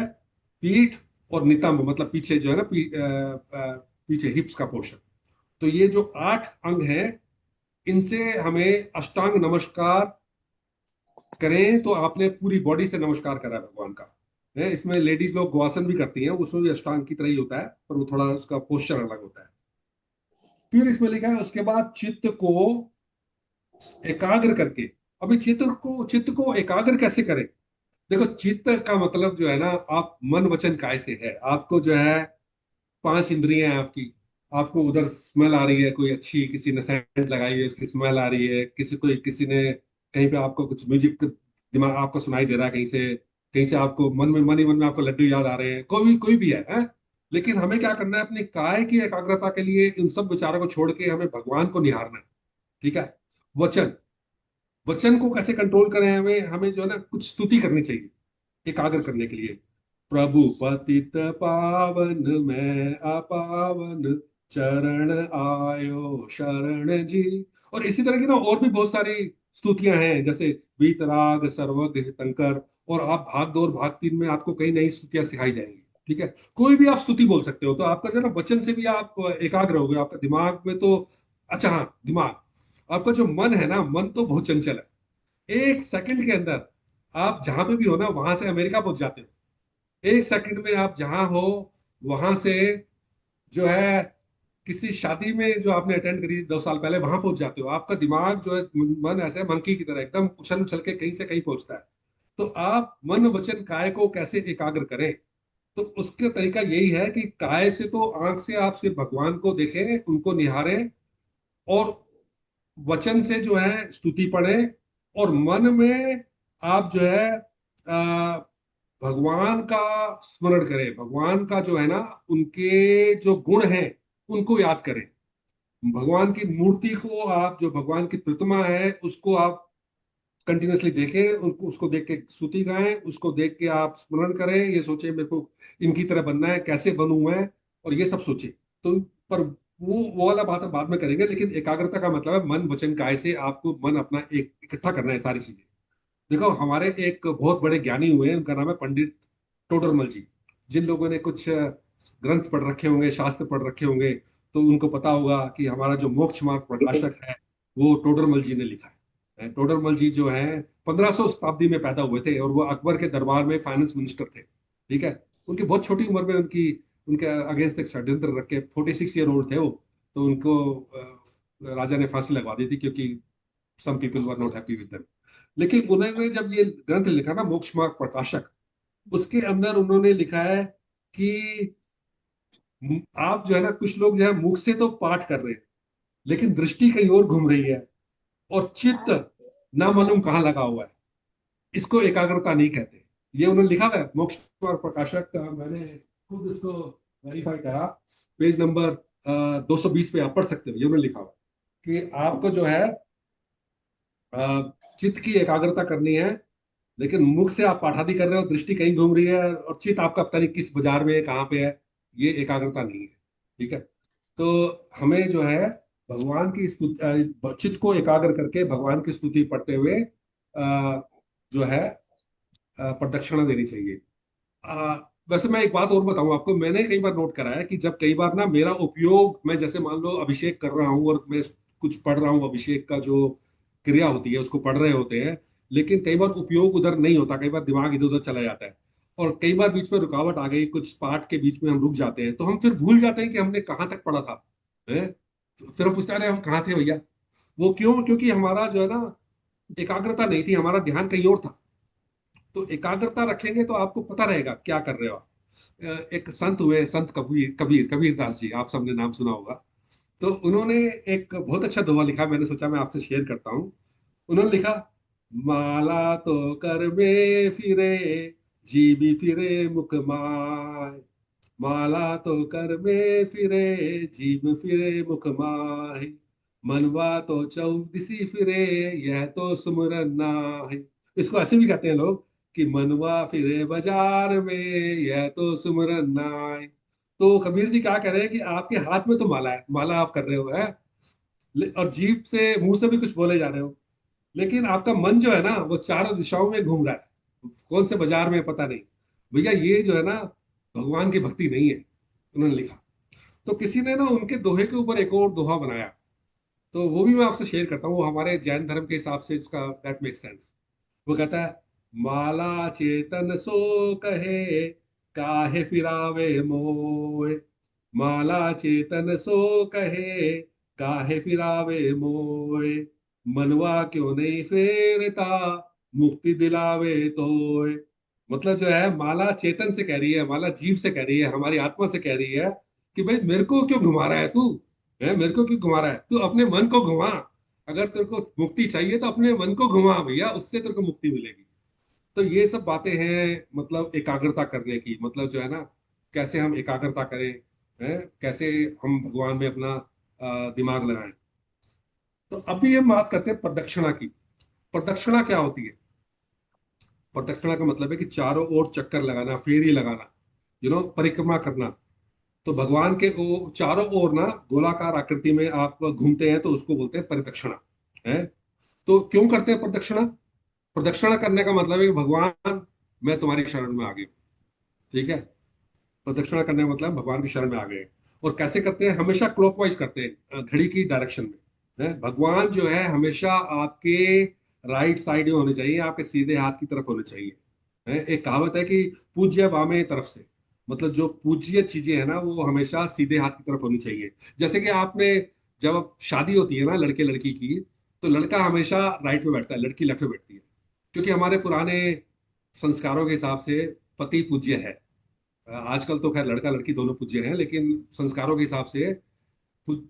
पीठ और नितंब, मतलब पीछे जो है ना, पीछे हिप्स का पोर्शन। तो ये जो 8 अंग हैं, इनसे हमें अष्टांग नमस्कार करें तो आपने पूरी बॉडी से नमस्कार करा है भगवान का। है, इसमें लेडीज लोग गवासन भी करती हैं, उसमें भी अष्टांग की तरह ही होता है, पर वो थोड़ा उसका पोस्चर अलग होता है। फिर इसमें लिखा है उसके बाद चित्त को एकाग्र करके। अभी चित्त को एकाग्र कैसे करें? देखो, चित्त का मतलब जो है ना, आप मन वचन काय से है। आपको जो है 5 इंद्रियां हैं आपकी। आपको उधर स्मेल आ रही है, कोई अच्छी, किसी ने सेंट लगाई है, इसकी स्मेल आ रही है, किसी ने कहीं पे आपको कुछ म्यूजिक दिमाग आपको सुनाई दे रहा है, कहीं से आपको मन ही मन में आपको लड्डू याद आ रहे हैं, कोई भी है? लेकिन हमें क्या करना है? अपनी काय की एकाग्रता के लिए इन सब विचारों को छोड़ के हमें भगवान को निहारना है। ठीक है। वचन वचन को कैसे कंट्रोल करें? हमें हमें जो है ना, कुछ स्तुति करनी चाहिए एकाग्र करने के लिए। प्रभु पतित पावन मैं अपावन, चरण आयो शरण जी। और इसी तरह की ना और भी बहुत सारी स्तुतियां हैं, जैसे वीतराग सर्वज्ञ हितंकर। और आप भाग 2 और भाग 3 में आपको कई नई स्तुतियां सिखाई जाएंगी। ठीक है। कोई भी आप स्तुति बोल सकते हो, तो आपका जो है ना, वचन से भी आप एकाग्र हो गए। आपका दिमाग में तो, अच्छा हाँ, दिमाग, आपका जो मन है ना, मन तो बहुत चंचल है। 1 सेकंड के अंदर आप जहां पे भी हो ना, वहां से अमेरिका पहुंच जाते हो। 1 सेकंड में आप जहां हो, वहां से जो है किसी शादी में जो आपने अटेंड करी 2 साल पहले, वहां पहुंच जाते हो। आपका दिमाग जो है, मन ऐसे मंकी की तरह एकदम उछल उछल के कहीं से कहीं पहुंचता है। तो आप मन वचन काय को कैसे एकाग्र करें? तो उसका तरीका यही है कि काय से तो आंख से आप सिर्फ भगवान को देखें, उनको निहारें, और वचन से जो है स्तुति पढ़ें, और मन में आप जो है भगवान का स्मरण करें। भगवान का जो है ना, उनके जो गुण हैं उनको याद करें। भगवान की मूर्ति को, आप जो भगवान की प्रतिमा है उसको आप कंटिन्यूअसली देखें, उनको, उसको देख के स्तुति गाएं, उसको देख के आप स्मरण करें, ये सोचें मेरे को इनकी तरह बनना है, कैसे बनूं मैं, और ये सब सोचें। तो पर वो वाला बात हम बाद में करेंगे। लेकिन एकाग्रता का मतलब है मन वचन काय से आपको मन अपना एक इकट्ठा करना है सारी चीजें। देखो, हमारे एक बहुत बड़े ज्ञानी हुए हैं, उनका नाम है पंडित टोडरमल जी। जिन लोगों ने कुछ ग्रंथ पढ़ रखे होंगे, शास्त्र पढ़ रखे होंगे, तो उनको पता होगा कि हमारा जो मोक्ष मार्ग प्रकाशक है वो टोडरमल जी ने लिखा है। टोडरमल जी जो है 1500 शताब्दी में पैदा हुए थे, और वो अकबर के दरबार में फाइनेंस मिनिस्टर थे। ठीक है। उनकी बहुत छोटी उम्र में उनके अगेंस्ट एक षड्यंत्र रख के, 46 ईयर ओल्ड थे वो, तो उनको राजा ने फांसी लगवा दी थी, क्योंकि some people were not happy with them. लेकिन उन्होंने जब ये ग्रंथ लिखा ना, मोक्ष मार्ग प्रकाशक, उसके अंदर उन्होंने लिखा है कि आप जो है ना, कुछ लोग जो है मुख से तो पाठ कर रहे हैं, लेकिन दृष्टि कहीं और घूम रही है, और चित्त ना मालूम कहाँ लगा हुआ है। इसको एकाग्रता नहीं कहते। ये उन्होंने लिखा है मोक्ष मार्ग प्रकाशक का, मैंने खुद इसको वेरीफाई करा, पेज नंबर 220 पे आप पढ़ सकते हो, ये उन्होंने लिखा हुआ कि आपको जो है चित्त की एकाग्रता करनी है, लेकिन मुख से आप पाठादी कर रहे हो, दृष्टि कहीं घूम रही है और चित्त आपका पता नहीं किस बाजार में है, कहाँ पे है, ये एकाग्रता नहीं है। ठीक है, तो हमें जो है भगवान की चित्त को एकाग्र करके भगवान की स्तुति पढ़ते हुए जो है प्रदक्षिणा देनी चाहिए। वैसे मैं एक बात और बताऊं आपको, मैंने कई बार नोट करा है कि जब कई बार ना मेरा उपयोग, मैं जैसे मान लो अभिषेक कर रहा हूँ और मैं कुछ पढ़ रहा हूँ, अभिषेक का जो क्रिया होती है उसको पढ़ रहे होते हैं, लेकिन कई बार उपयोग उधर नहीं होता, कई बार दिमाग इधर उधर चला जाता है और कई बार बीच में रुकावट आ गई, कुछ पाठ के बीच में हम रुक जाते हैं, तो हम फिर भूल जाते हैं कि हमने कहाँ तक पढ़ा था। है, फिर हम पूछते हैं, अरे हम कहाँ थे भैया? वो क्यों? क्योंकि हमारा जो है ना एकाग्रता नहीं थी, हमारा ध्यान कहीं और था। तो एकाग्रता रखेंगे तो आपको पता रहेगा क्या कर रहे हो आप। एक संत हुए, संत कबीर, कबीर दास जी, आप सबने नाम सुना होगा। तो उन्होंने एक बहुत अच्छा दोहा लिखा, मैंने सोचा मैं आपसे शेयर करता हूँ। उन्होंने लिखा, माला तो कर में फिरे, जीवी फिरे मुख माय। माला तो कर में फिरे, जीव फिरे मुख माय। मनवा तो चौदिसी फिरे, यह तो सुमरन नाहि। इसको ऐसे भी कहते हैं लोग कि मनवा फिरे बाजार में, यह तो सुमरन नाहि। तो कबीर जी क्या कह रहे हैं कि आपके हाथ में तो माला है, माला आप कर रहे हो है, और जीभ से, मुंह से भी कुछ बोले जा रहे हो, लेकिन आपका मन जो है ना वो चारों दिशाओं में घूम रहा है, कौन से बाजार में पता नहीं। भैया ये जो है ना भगवान की भक्ति नहीं है, उन्होंने लिखा। तो किसी ने ना उनके दोहे के ऊपर एक और दोहा बनाया, तो वो भी मैं आपसे शेयर करता हूँ। वो हमारे जैन धर्म के हिसाब से इसका दैट मेक सेंस। वो कहता है, माला चेतन सो कहे, काहे फिरावे मोय। माला चेतन सो कहे, काहे फिरावे मोय। मनवा क्यों नहीं फेरता, मुक्ति दिलावे तोय। मतलब जो है माला चेतन से कह रही है, माला जीव से कह रही है, हमारी आत्मा से कह रही है कि भाई मेरे को क्यों घुमा रहा है तू, है मेरे को क्यों घुमा रहा है तू, अपने मन को घुमा। अगर तेरे को मुक्ति चाहिए तो अपने मन को घुमा भैया, उससे तेरे को मुक्ति मिलेगी। तो ये सब बातें हैं, मतलब एकाग्रता करने की, मतलब जो है ना कैसे हम एकाग्रता करें, है कैसे हम भगवान में अपना दिमाग लगाएं। तो अभी हम बात करते हैं प्रदक्षिणा की। प्रदक्षिणा क्या होती है? प्रदक्षिणा का मतलब है कि चारों ओर चक्कर लगाना, फेरी लगाना, परिक्रमा करना। तो भगवान के वो चारों ओर ना गोलाकार आकृति में आप घूमते हैं, तो उसको बोलते हैं प्रदक्षिणा। है, तो क्यों करते हैं प्रदक्षिणा? प्रदक्षिणा करने का मतलब है कि भगवान मैं तुम्हारी शरण में आ गई। ठीक है, प्रदक्षिणा करने का मतलब भगवान की शरण में आ गए। और कैसे करते हैं? हमेशा क्लॉकवाइज करते हैं, घड़ी की डायरेक्शन में। है, भगवान जो है हमेशा आपके राइट साइड में होने चाहिए, आपके सीधे हाथ की तरफ होने चाहिए। है, एक कहावत है कि पूज्य वामे तरफ से, मतलब जो पूज्य चीजें हैं ना वो हमेशा सीधे हाथ की तरफ होनी चाहिए। जैसे कि आपने, जब शादी होती है ना लड़के लड़की की, तो लड़का हमेशा राइट में बैठता है, लड़की लेफ्ट में बैठती है, क्योंकि हमारे पुराने संस्कारों के हिसाब से पति पूज्य है। आजकल तो खैर लड़का लड़की दोनों पूज्य हैं, लेकिन संस्कारों के हिसाब से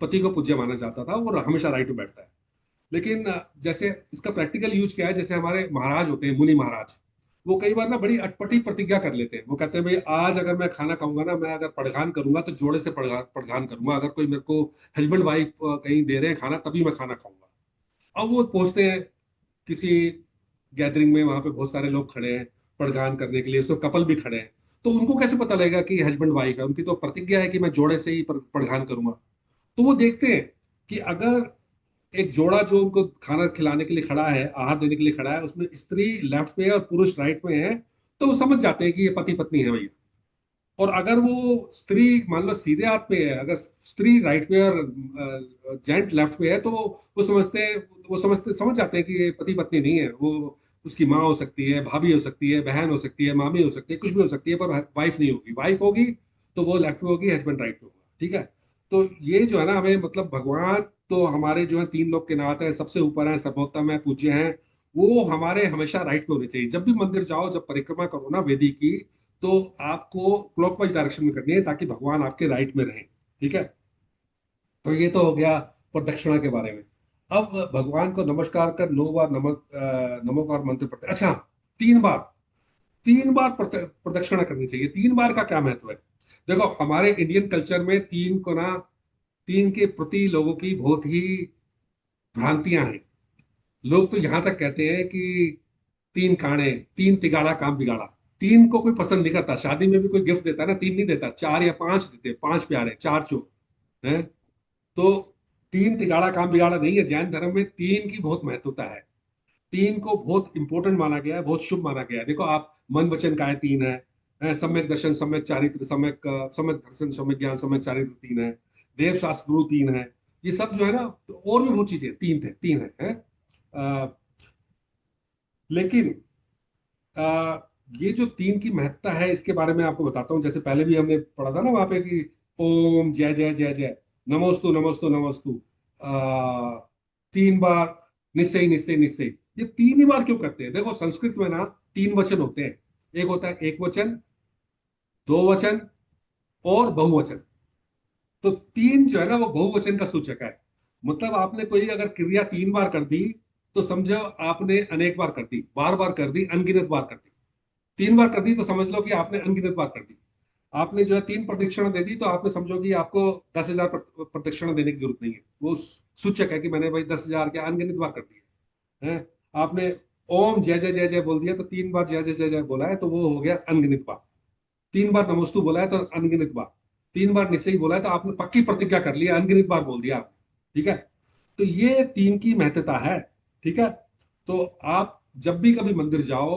पति को पूज्य माना जाता था और हमेशा राइट में बैठता है। लेकिन जैसे इसका प्रैक्टिकल यूज क्या है, जैसे हमारे महाराज होते हैं, मुनि महाराज, वो कई बार ना बड़ी अटपटी प्रतिज्ञा कर लेते हैं। वो कहते हैं भाई आज अगर मैं खाना खाऊंगा ना, मैं अगर पड़घान करूंगा तो जोड़े से पड़घान करूंगा, अगर कोई मेरे को हस्बैंड वाइफ कहीं दे रहे हैं खाना तभी मैं खाना खाऊंगा। अब वो पहुंचते हैं किसी गैदरिंग में, वहां पे बहुत सारे लोग खड़े हैं पड़गान करने के लिए, उसमें कपल भी खड़े हैं, तो उनको कैसे पता लगेगा कि हस्बैंड वाइफ है? उनकी तो प्रतिज्ञा है कि मैं जोड़े से ही पड़गान करूंगा। तो वो देखते हैं कि अगर एक जोड़ा जो उनको खाना खिलाने के लिए खड़ा है, आहार देने के लिए खड़ा है, उसमें स्त्री लेफ्ट में है और पुरुष राइट में है, तो वो समझ जाते हैं कि ये पति पत्नी है भैया। और अगर वो स्त्री मान लो सीधे हाथ पे है, अगर स्त्री राइट में और जेंट लेफ्ट में है, तो वो समझते समझ जाते हैं कि ये पति पत्नी नहीं है, वो उसकी माँ हो सकती है, भाभी हो सकती है, बहन हो सकती है, मामी हो सकती है, कुछ भी हो सकती है, पर वाइफ नहीं होगी। वाइफ होगी तो वो लेफ्ट में होगी, हस्बैंड राइट में होगा। ठीक है, तो ये जो है ना हमें, मतलब भगवान तो हमारे जो है तीन लोग के नाथ है, सबसे ऊपर है, सर्वोत्तम है, पूज्य हैं, वो हमारे हमेशा राइट में होने चाहिए। जब भी मंदिर जाओ, जब परिक्रमा करो ना वेदी की, तो आपको क्लॉकवाइज डायरेक्शन में करनी है ताकि भगवान आपके राइट में रहें। ठीक है, तो ये तो हो गया प्रदक्षिणा के बारे में। अब भगवान को नमस्कार कर 9 बार नमोकार मंत्र पढ़ते। अच्छा, 3 बार, 3 बार प्रदक्षिणा करनी चाहिए। 3 बार का क्या महत्व है? देखो हमारे इंडियन कल्चर में तीन को ना तीन के प्रति लोगों की बहुत ही भ्रांतियां हैं। लोग तो यहां तक कहते हैं कि तीन काणे, तीन तिगाड़ा काम बिगाड़ा। तीन को कोई पसंद नहीं करता। शादी में भी कोई गिफ्ट देता है ना, तीन नहीं देता, चार या पांच देते, पांच प्यारे, चार चो है। तो तीन तिगाड़ा काम बिगाड़ा नहीं है। जैन धर्म में तीन की बहुत महत्वता है। तीन को बहुत इंपॉर्टेंट माना गया है, बहुत शुभ माना गया है। देखो आप, मन वचन काय तीन है, सम्यक दर्शन, सम्यक चारित्र, सम्यक दर्शन, सम्यक ज्ञान, सम्यक चारित्र तीन है। देव शास्त्र गुरु तीन है। ये सब जो है ना, तो और भी बहुत चीजें तीन थे, तीन है? लेकिन आ, ये जो तीन की महत्ता है, इसके बारे में आपको बताता हूँ। जैसे पहले भी हमने पढ़ा था ना वहां पे कि ओम जय जय जय जय, नमोस्तु नमोस्तु नमोस्तु, तीन बार निश्चय निश्चय निश्चय। ये तीन ही बार क्यों करते हैं? देखो संस्कृत में ना तीन वचन होते हैं। एक होता है एक वचन, दो वचन और बहुवचन। तो तीन जो है ना, वो बहुवचन का सूचक है। मतलब आपने कोई अगर क्रिया तीन बार कर दी तो समझो आपने अनेक बार कर दी, बार बार कर दी, अनगिनत बार कर दी। तीन बार कर दी तो समझ लो कि आपने अनगिनत बार कर दी। आपने जो है तीन प्रदक्षिणा दे दी तो आपने समझो कि आपको 10,000 प्रदक्षिणा देने की जरूरत नहीं है। वो सूचक है कि मैंने भाई 10,000 के अनगिनत बार कर दिए हैं। आपने ओम जय जय जय जय बोल दिया तो तीन बार जय जय जय जय बोला है, तो वो हो गया अनगिनत बार। तीन बार नमोस्तु बोला है तो अनगिनत बार। तीन बार निश्चय बोला है तो आपने पक्की प्रतिज्ञा कर लिया, अनगिनत बार बोल दिया आपने। ठीक है? तो ये तीन की महत्ता है। ठीक है? तो आप जब भी कभी मंदिर जाओ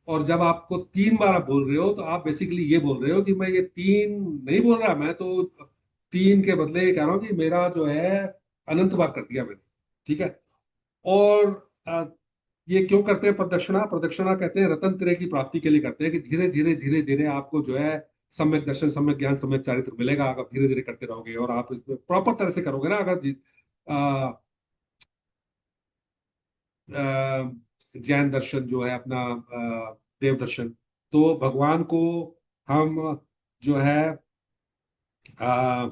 और जब आपको तीन बार आप बोल रहे हो, तो आप बेसिकली ये बोल रहे हो कि मैं ये तीन नहीं बोल रहा, मैं तो तीन के बदले ये कह रहा हूं कि मेरा जो है अनंत बार कर दिया मैंने। ठीक है? और ये क्यों करते हैं प्रदक्षिणा? प्रदक्षिणा कहते हैं रतन त्रय की प्राप्ति के लिए करते हैं, कि धीरे धीरे धीरे धीरे आपको जो है सम्यक दर्शन, सम्यक ज्ञान, सम्यक चारित्र मिलेगा अगर धीरे धीरे करते रहोगे और आप इसमें प्रॉपर तरह से करोगे ना। अगर जैन दर्शन जो है अपना, देव दर्शन, तो भगवान को हम जो है आ,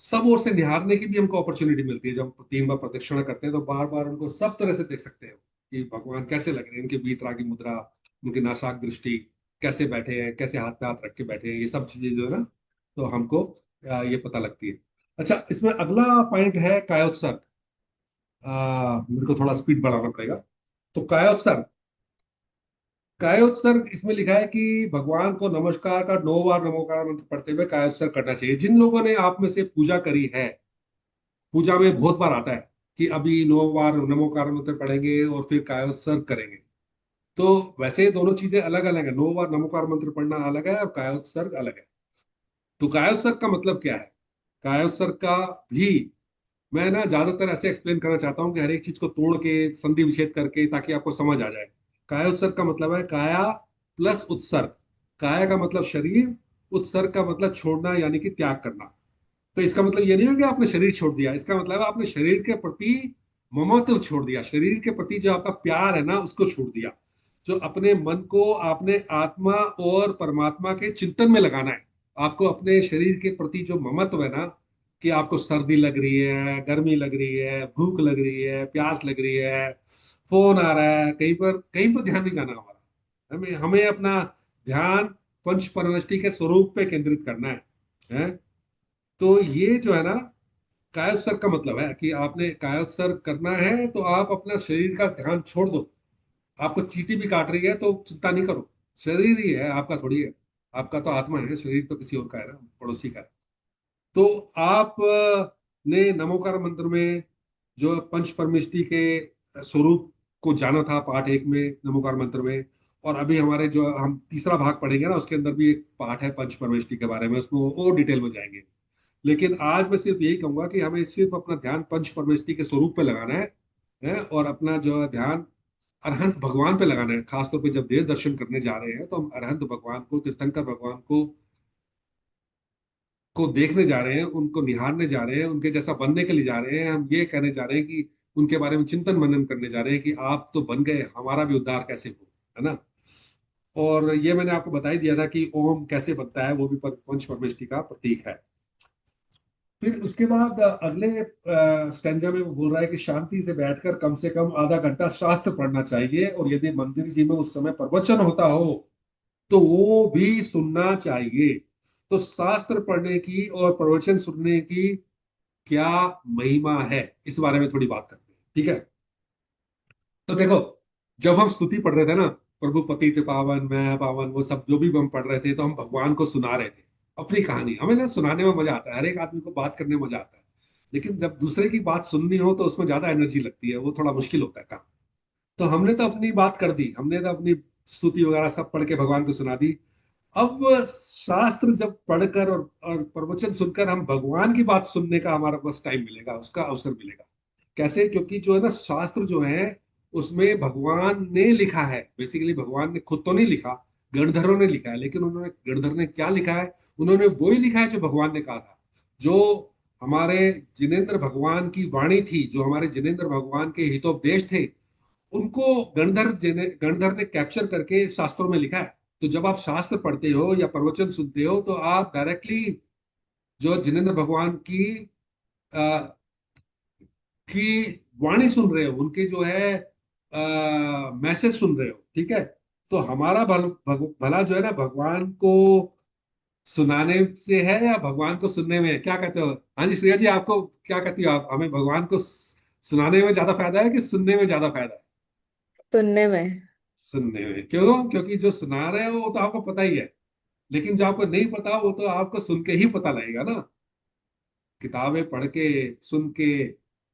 सब ओर से निहारने की भी हमको अपॉर्चुनिटी मिलती है। जब तीन बार प्रदक्षिणा करते हैं तो बार बार उनको सब तरह से देख सकते हैं कि भगवान कैसे लग रहे हैं, उनकी वीतरागी मुद्रा, उनकी नासाक दृष्टि, कैसे बैठे हैं, कैसे हाथ पे हाथ रख के बैठे हैं, ये सब चीजें जो है ना, तो हमको ये पता लगती है। अच्छा, इसमें अगला पॉइंट है कायोत्सर्ग। मेरे को थोड़ा स्पीड बढ़ाना पड़ेगा। तो कायोत्सर्ग, कायोत्सर्ग इसमें लिखा है कि भगवान को नमस्कार का 9 बार नमोकार मंत्र पढ़ते हुए कायोत्सर्ग करना चाहिए। जिन लोगों ने आप में से पूजा करी है, पूजा में बहुत बार आता है कि अभी 9 बार नमोकार मंत्र पढ़ेंगे और फिर कायोत्सर्ग करेंगे। तो वैसे दोनों चीजें अलग अलग है। 9 बार नमोकार मंत्र पढ़ना अलग है और कायोत्सर्ग अलग है। तो कायोत्सर्ग का मतलब क्या है? कायोत्सर्ग का भी मैं ना ज्यादातर ऐसे एक्सप्लेन करना चाहता हूँ कि हर एक चीज को तोड़ के संधि विच्छेद करके, ताकि आपको समझ आ जाए। कायोत्सर्ग का मतलब है काया प्लस उत्सर्ग। काया का मतलब शरीर, उत्सर्ग का मतलब छोड़ना यानी कि त्याग करना। तो इसका मतलब ये नहीं है कि आपने शरीर छोड़ दिया, इसका मतलब है आपने शरीर के प्रति ममत्व छोड़ दिया, शरीर के प्रति जो आपका प्यार है ना, उसको छोड़ दिया। जो अपने मन को आपने आत्मा और परमात्मा के चिंतन में लगाना है। आपको अपने शरीर के प्रति जो ममत्व है ना, कि आपको सर्दी लग रही है, गर्मी लग रही है, भूख लग रही है, प्यास लग रही है, फोन आ रहा है, कहीं पर ध्यान नहीं जाना हमारा। हमें हमें अपना ध्यान पंच परमष्टि के स्वरूप पे केंद्रित करना है? तो ये जो है ना, कायोत्सर्ग का मतलब है कि आपने कायोत्सर्ग करना है तो आप अपना शरीर का ध्यान छोड़ दो। आपको चींटी भी काट रही है तो चिंता नहीं करो, शरीर ही है, आपका थोड़ी है। आपका तो आत्मा है, शरीर तो किसी और का है ना, पड़ोसी का है। तो आप ने नमोकार मंत्र में जो पंच परमेष्टि के स्वरूप को जाना था पाठ एक में नमोकार मंत्र में, और अभी हमारे जो हम तीसरा भाग पढ़ेंगे ना, उसके अंदर भी एक पाठ है पंच परमेष्टि के बारे में, उसमें और डिटेल में जाएंगे। लेकिन आज मैं सिर्फ यही कहूंगा कि हमें सिर्फ अपना ध्यान पंच परमेष्टि के स्वरूप पे लगाना है, और अपना जो है ध्यान अरहंत भगवान पे लगाना है। खासतौर पे जब देव दर्शन करने जा रहे हैं तो हम अरहंत भगवान को, तीर्थंकर भगवान को देखने जा रहे हैं, उनको निहारने जा रहे हैं, उनके जैसा बनने के लिए जा रहे हैं। हम ये कहने जा रहे हैं कि उनके बारे में चिंतन मनन करने जा रहे हैं कि आप तो बन गए, हमारा भी उद्धार कैसे हो, है ना। और ये मैंने आपको बता ही दिया था कि ओम कैसे बनता है, वो भी पंच परमेष्टि का प्रतीक है। फिर उसके बाद अगले स्टेंजा में वो बोल रहा है कि शांति से बैठकर कम से कम आधा घंटा शास्त्र पढ़ना चाहिए, और यदि मंदिर जी में उस समय प्रवचन होता हो तो वो भी सुनना चाहिए। तो शास्त्र पढ़ने की और प्रवचन सुनने की क्या महिमा है, इस बारे में थोड़ी बात करते हैं, ठीक है। तो देखो, जब हम स्तुति पढ़ रहे थे ना, प्रभु पतित पावन मैं पावन, वो सब जो भी हम पढ़ रहे थे, तो हम भगवान को सुना रहे थे अपनी कहानी। हमें ना सुनाने में मजा आता है, हर एक आदमी को बात करने में मजा आता है, लेकिन जब दूसरे की बात सुननी हो तो उसमें ज्यादा एनर्जी लगती है, वो थोड़ा मुश्किल होता है काम। तो हमने तो अपनी बात कर दी, हमने तो अपनी स्तुति वगैरह सब पढ़ के भगवान को सुना दी। अब शास्त्र जब पढ़कर और प्रवचन सुनकर हम भगवान की बात सुनने का हमारा बस टाइम मिलेगा, उसका अवसर मिलेगा। कैसे? क्योंकि जो है ना, शास्त्र जो है उसमें भगवान ने लिखा है, बेसिकली भगवान ने खुद तो नहीं लिखा, गणधरों ने लिखा है। लेकिन उन्होंने, गणधर ने क्या लिखा है? उन्होंने वही लिखा है जो भगवान ने कहा था। जो हमारे जिनेंद्र भगवान की वाणी थी, जो हमारे जिनेंद्र भगवान के हितोपदेश थे, उनको गणधर ने कैप्चर करके शास्त्रों में लिखा है। तो जब आप शास्त्र पढ़ते हो या प्रवचन सुनते हो, तो आप डायरेक्टली जो जिनेंद्र भगवान आ, की वाणी सुन रहे हो, उनके जो है मैसेज सुन रहे हो, ठीक है। तो हमारा भला जो है ना, भगवान को सुनाने से है या भगवान को सुनने में है? क्या कहते हो? हाँ जी श्रेया जी, आपको क्या कहती हो आप? हमें भगवान को सुनाने में ज्यादा फायदा है कि सुनने में ज्यादा फायदा है? सुनने में। सुनने में। क्यों? क्योंकि जो सुना रहे हो वो तो आपको पता ही है, लेकिन जो आपको नहीं पता वो तो आपको सुन के ही पता लगेगा ना। किताबें पढ़ के, सुन के,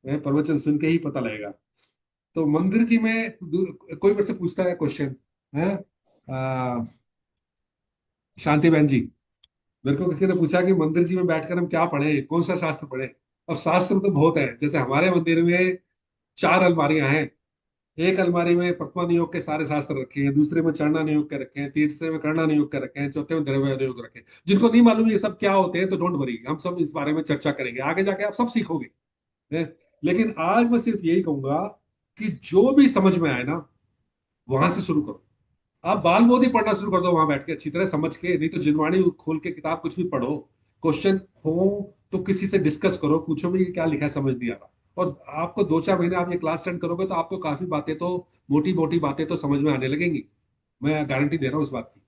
प्रवचन सुन के ही पता लगेगा। तो मंदिर जी में कोई मेरे से पूछता है क्वेश्चन है, शांति बहन जी, मेरे को किसी ने पूछा कि मंदिर जी में बैठकर हम क्या पढ़े, कौन सा शास्त्र पढ़े। और शास्त्र तो बहुत है। जैसे हमारे मंदिर में 4 अलमारियां हैं। एक अलमारी में प्रथमा नियोग के सारे शास्त्र रखे हैं, दूसरे में चरना नियोग के रखे हैं, तीसरे में कर्णा नियोग के रखे हैं, चौथे में द्रव्य नियोग रखे हैं। जिनको नहीं मालूम ये सब क्या होते हैं, तो डोंट वरी, हम सब इस बारे में चर्चा करेंगे, आगे जाके आप सब सीखोगे, हैं? लेकिन आज मैं सिर्फ यही कहूंगा कि जो भी समझ में आए ना, वहां से शुरू करो। आप बाल बोध ही पढ़ना शुरू कर दो, वहां बैठ के अच्छी तरह समझ के। नहीं तो जिनवाणी खोल के किताब कुछ भी पढ़ो, क्वेश्चन हो तो किसी से डिस्कस करो, पूछो भी कि क्या लिखा है, समझ नहीं आ रहा। और आपको 2-4 महीने आप ये क्लास अटेंड करोगे तो आपको काफी बातें तो, मोटी मोटी बातें तो समझ में आने लगेंगी, मैं गारंटी दे रहा हूँ इस बात की।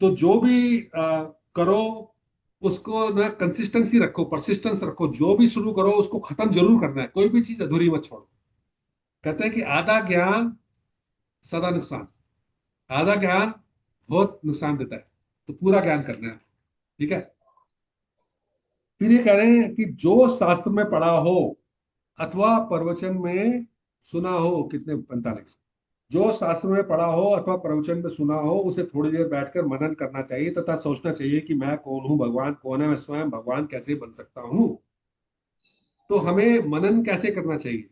तो जो भी करो, उसको ना कंसिस्टेंसी रखो, परसिस्टेंस रखो। जो भी शुरू करो उसको खत्म जरूर करना है, कोई भी चीज अधूरी मत छोड़ो। कहते हैं कि आधा ज्ञान सदा नुकसान, आधा ज्ञान बहुत नुकसान देता है, तो पूरा ज्ञान करना है, ठीक है। फिर ये कह रहे हैं कि जो शास्त्र में पढ़ा हो अथवा प्रवचन में सुना हो, कितने 45, जो शास्त्र में पढ़ा हो अथवा प्रवचन में सुना हो, उसे थोड़ी देर बैठकर मनन करना चाहिए तथा सोचना चाहिए कि मैं कौन हूँ, भगवान कौन है, मैं स्वयं भगवान कैसे बन सकता हूँ। तो हमें मनन कैसे करना चाहिए,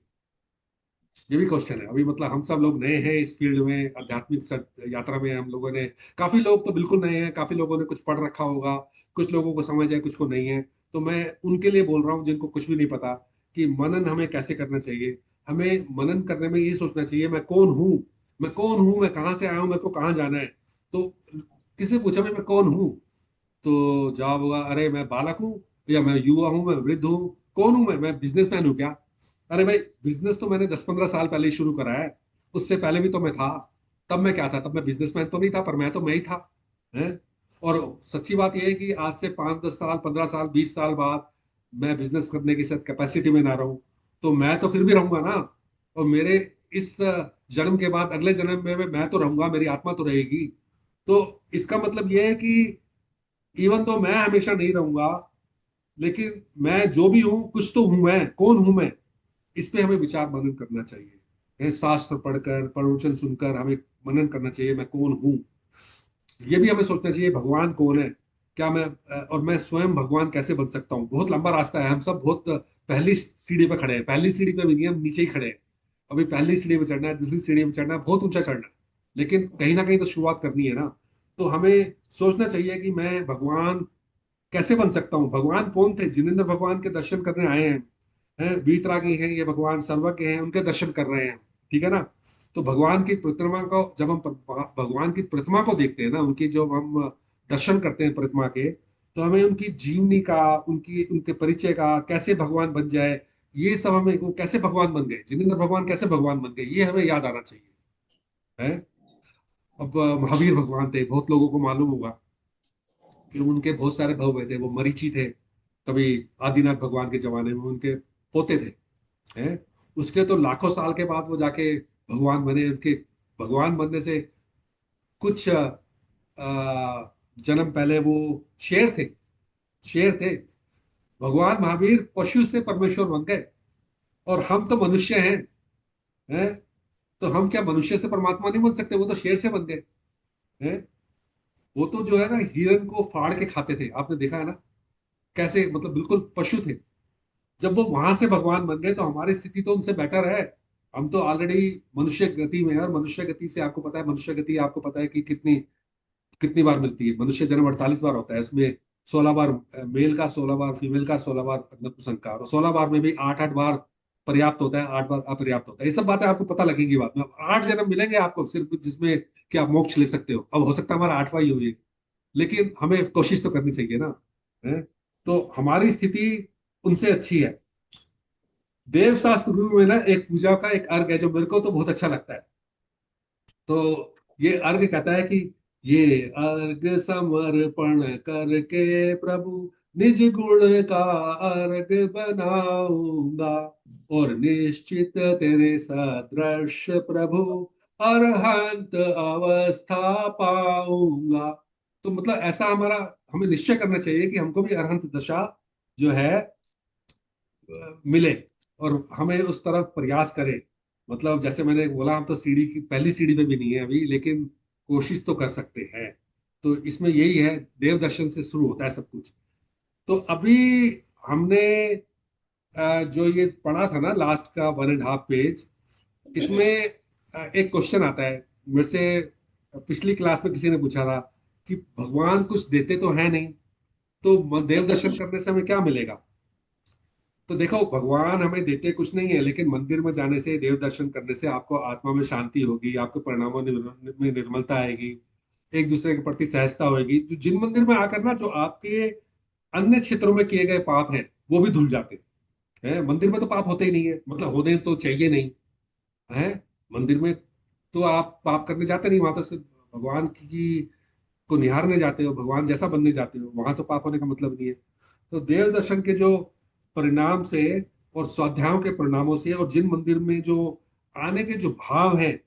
ये भी क्वेश्चन है। अभी मतलब हम सब लोग नए हैं इस फील्ड में, आध्यात्मिक यात्रा में हम लोगों ने, काफी लोग तो बिल्कुल नए हैं, काफी लोगों ने कुछ पढ़ रखा होगा, कुछ लोगों को समझ है, कुछ को नहीं है। तो मैं उनके लिए बोल रहा हूँ जिनको कुछ भी नहीं पता, कि मनन हमें कैसे करना चाहिए। हमें मनन करने में ये सोचना चाहिए, मैं कौन हूँ, मैं कौन हूँ, मैं कहाँ से आया हूँ, मेरे को कहाँ जाना है। तो किसी पूछा मैं कौन हूँ, तो जवाब होगा, अरे मैं बालक हूँ, या मैं युवा हूँ, मैं वृद्ध हूँ। कौन हूँ मैं बिजनेसमैन हूँ क्या? अरे भाई, बिजनेस तो मैंने 10-15 साल पहले ही शुरू करा है, उससे पहले भी तो मैं था। तब मैं क्या था? तब मैं बिजनेसमैन तो नहीं था, पर मैं तो मैं ही था, है। और सच्ची बात यह है कि आज से 5-10 साल, 15 साल, 20 साल बाद मैं बिजनेस करने की शायद कैपेसिटी में ना रहूं, तो मैं तो फिर भी रहूंगा ना। और मेरे इस जन्म के बाद अगले जन्म में मैं तो रहूंगा, मेरी आत्मा तो रहेगी। तो इसका मतलब यह है कि इवन तो मैं हमेशा नहीं रहूंगा, लेकिन मैं जो भी हूं, कुछ तो हूं। मैं कौन हूं मैं, इस पे हमें विचार मनन करना चाहिए। शास्त्र पढ़कर, प्रवचन सुनकर हमें मनन करना चाहिए, मैं कौन हूं। ये भी हमें सोचना चाहिए, भगवान कौन है, क्या मैं, और मैं स्वयं भगवान कैसे बन सकता हूँ। बहुत लंबा रास्ता है, हम सब बहुत पहली सीढ़ी पे खड़े हैं, पहली सीढ़ी पे भी नहीं, हम नीचे ही खड़े हैं। अभी पहली सीढ़ी पे चढ़ना है, दूसरी सीढ़ी पे चढ़ना है, बहुत ऊंचा चढ़ना है, लेकिन कहीं ना कहीं तो शुरुआत करनी है ना। तो हमें सोचना चाहिए कि मैं भगवान कैसे बन सकता हूँ। भगवान कौन थे? जिनेंद्र भगवान के दर्शन करने आए हैं वीतरागी हैं, ये भगवान सर्वज्ञ हैं, उनके दर्शन कर रहे हैं, ठीक है ना। तो भगवान की प्रतिमा को जब हम भगवान की प्रतिमा को देखते हैं ना, उनकी जो हम दर्शन करते हैं प्रतिमा के, तो हमें उनकी जीवनी का, उनकी उनके परिचय का, कैसे भगवान बन जाए, ये सब हमें, वो कैसे भगवान बन गए, जिनेंद्र भगवान कैसे भगवान बन गए, ये हमें याद आना चाहिए, है। अब महावीर भगवान थे, बहुत लोगों को मालूम होगा कि उनके बहुत सारे भव हुए थे। वो मरीचि थे, कभी आदिनाथ भगवान के जमाने में उनके पोते थे, हैं। उसके तो लाखों साल के बाद वो जाके भगवान बने। उनके भगवान बनने से कुछ जन्म पहले वो शेर थे, शेर थे। भगवान महावीर पशु से परमेश्वर बन गए, और हम तो मनुष्य हैं। तो हम क्या मनुष्य से परमात्मा नहीं बन सकते? वो तो शेर से बन गए हैं। वो तो जो है ना, हिरन को फाड़ के खाते थे, आपने देखा है ना कैसे, मतलब बिल्कुल पशु थे। जब वो वहां से भगवान बन गए तो हमारी स्थिति तो उनसे बेटर है। हम तो ऑलरेडी मनुष्य गति में है, और मनुष्य गति से आपको पता है, मनुष्य गति आपको पता है कि कितनी कितनी बार मिलती है। मनुष्य जन्म 48 बार होता है, उसमें 16 बार मेल का, 16 बार फीमेल का, 16 बार नपुंसक का, और 16 बार में भी 8-8 बार पर्याप्त होता है, 8 बार अपर्याप्त होता है। ये सब बातें आपको पता लगेगी बाद में। 8 जन्म मिलेंगे आपको सिर्फ, जिसमें कि आप मोक्ष ले सकते हो। अब हो सकता है हमारा 8वां ही हो ये, लेकिन हमें कोशिश तो करनी चाहिए ना, है। तो हमारी स्थिति उनसे अच्छी है। देव शास्त्र गुरु में ना एक पूजा का एक अर्घ है जो मेरे को तो बहुत अच्छा लगता है। तो ये अर्घ कहता है कि ये अर्घ समर्पण करके प्रभु निज गुण का अर्घ बनाऊंगा, और निश्चित तेरे सदृश प्रभु अरहंत अवस्था पाऊंगा। तो मतलब ऐसा हमारा, हमें निश्चय करना चाहिए कि हमको भी अरहंत दशा जो है मिले, और हमें उस तरफ प्रयास करें। मतलब जैसे मैंने बोला, हम तो सीढ़ी की पहली सीढ़ी पे भी नहीं है अभी, लेकिन कोशिश तो कर सकते हैं। तो इसमें यही है, देव दर्शन से शुरू होता है सब कुछ। तो अभी हमने जो ये पढ़ा था ना, लास्ट का 1.5 पेज, इसमें एक क्वेश्चन आता है मेरे से। पिछली क्लास में किसी ने पूछा था कि भगवान कुछ देते तो है नहीं, तो देव दर्शन करने से हमें क्या मिलेगा? तो देखो, भगवान हमें देते कुछ नहीं है, लेकिन मंदिर में जाने से, देव दर्शन करने से आपको आत्मा में शांति होगी, आपके परिणामों में निर्मलता आएगी, एक दूसरे के प्रति सहजता होगी। जो जिन मंदिर में आकर ना, जो आपके अन्य क्षेत्रों में किए गए पाप हैं वो भी धुल जाते हैं। मंदिर में तो पाप होते ही नहीं है, मतलब होने तो चाहिए नहीं है। मंदिर में तो आप पाप करने जाते नहीं, वहां तो सिर्फ भगवान की को निहारने जाते हो, भगवान जैसा बनने जाते हो, वहां तो पाप होने का मतलब नहीं है। तो देव दर्शन के जो परिणाम से, और स्वाध्यायों के परिणामों से, और जिन मंदिर में जो आने के जो भाव हैं,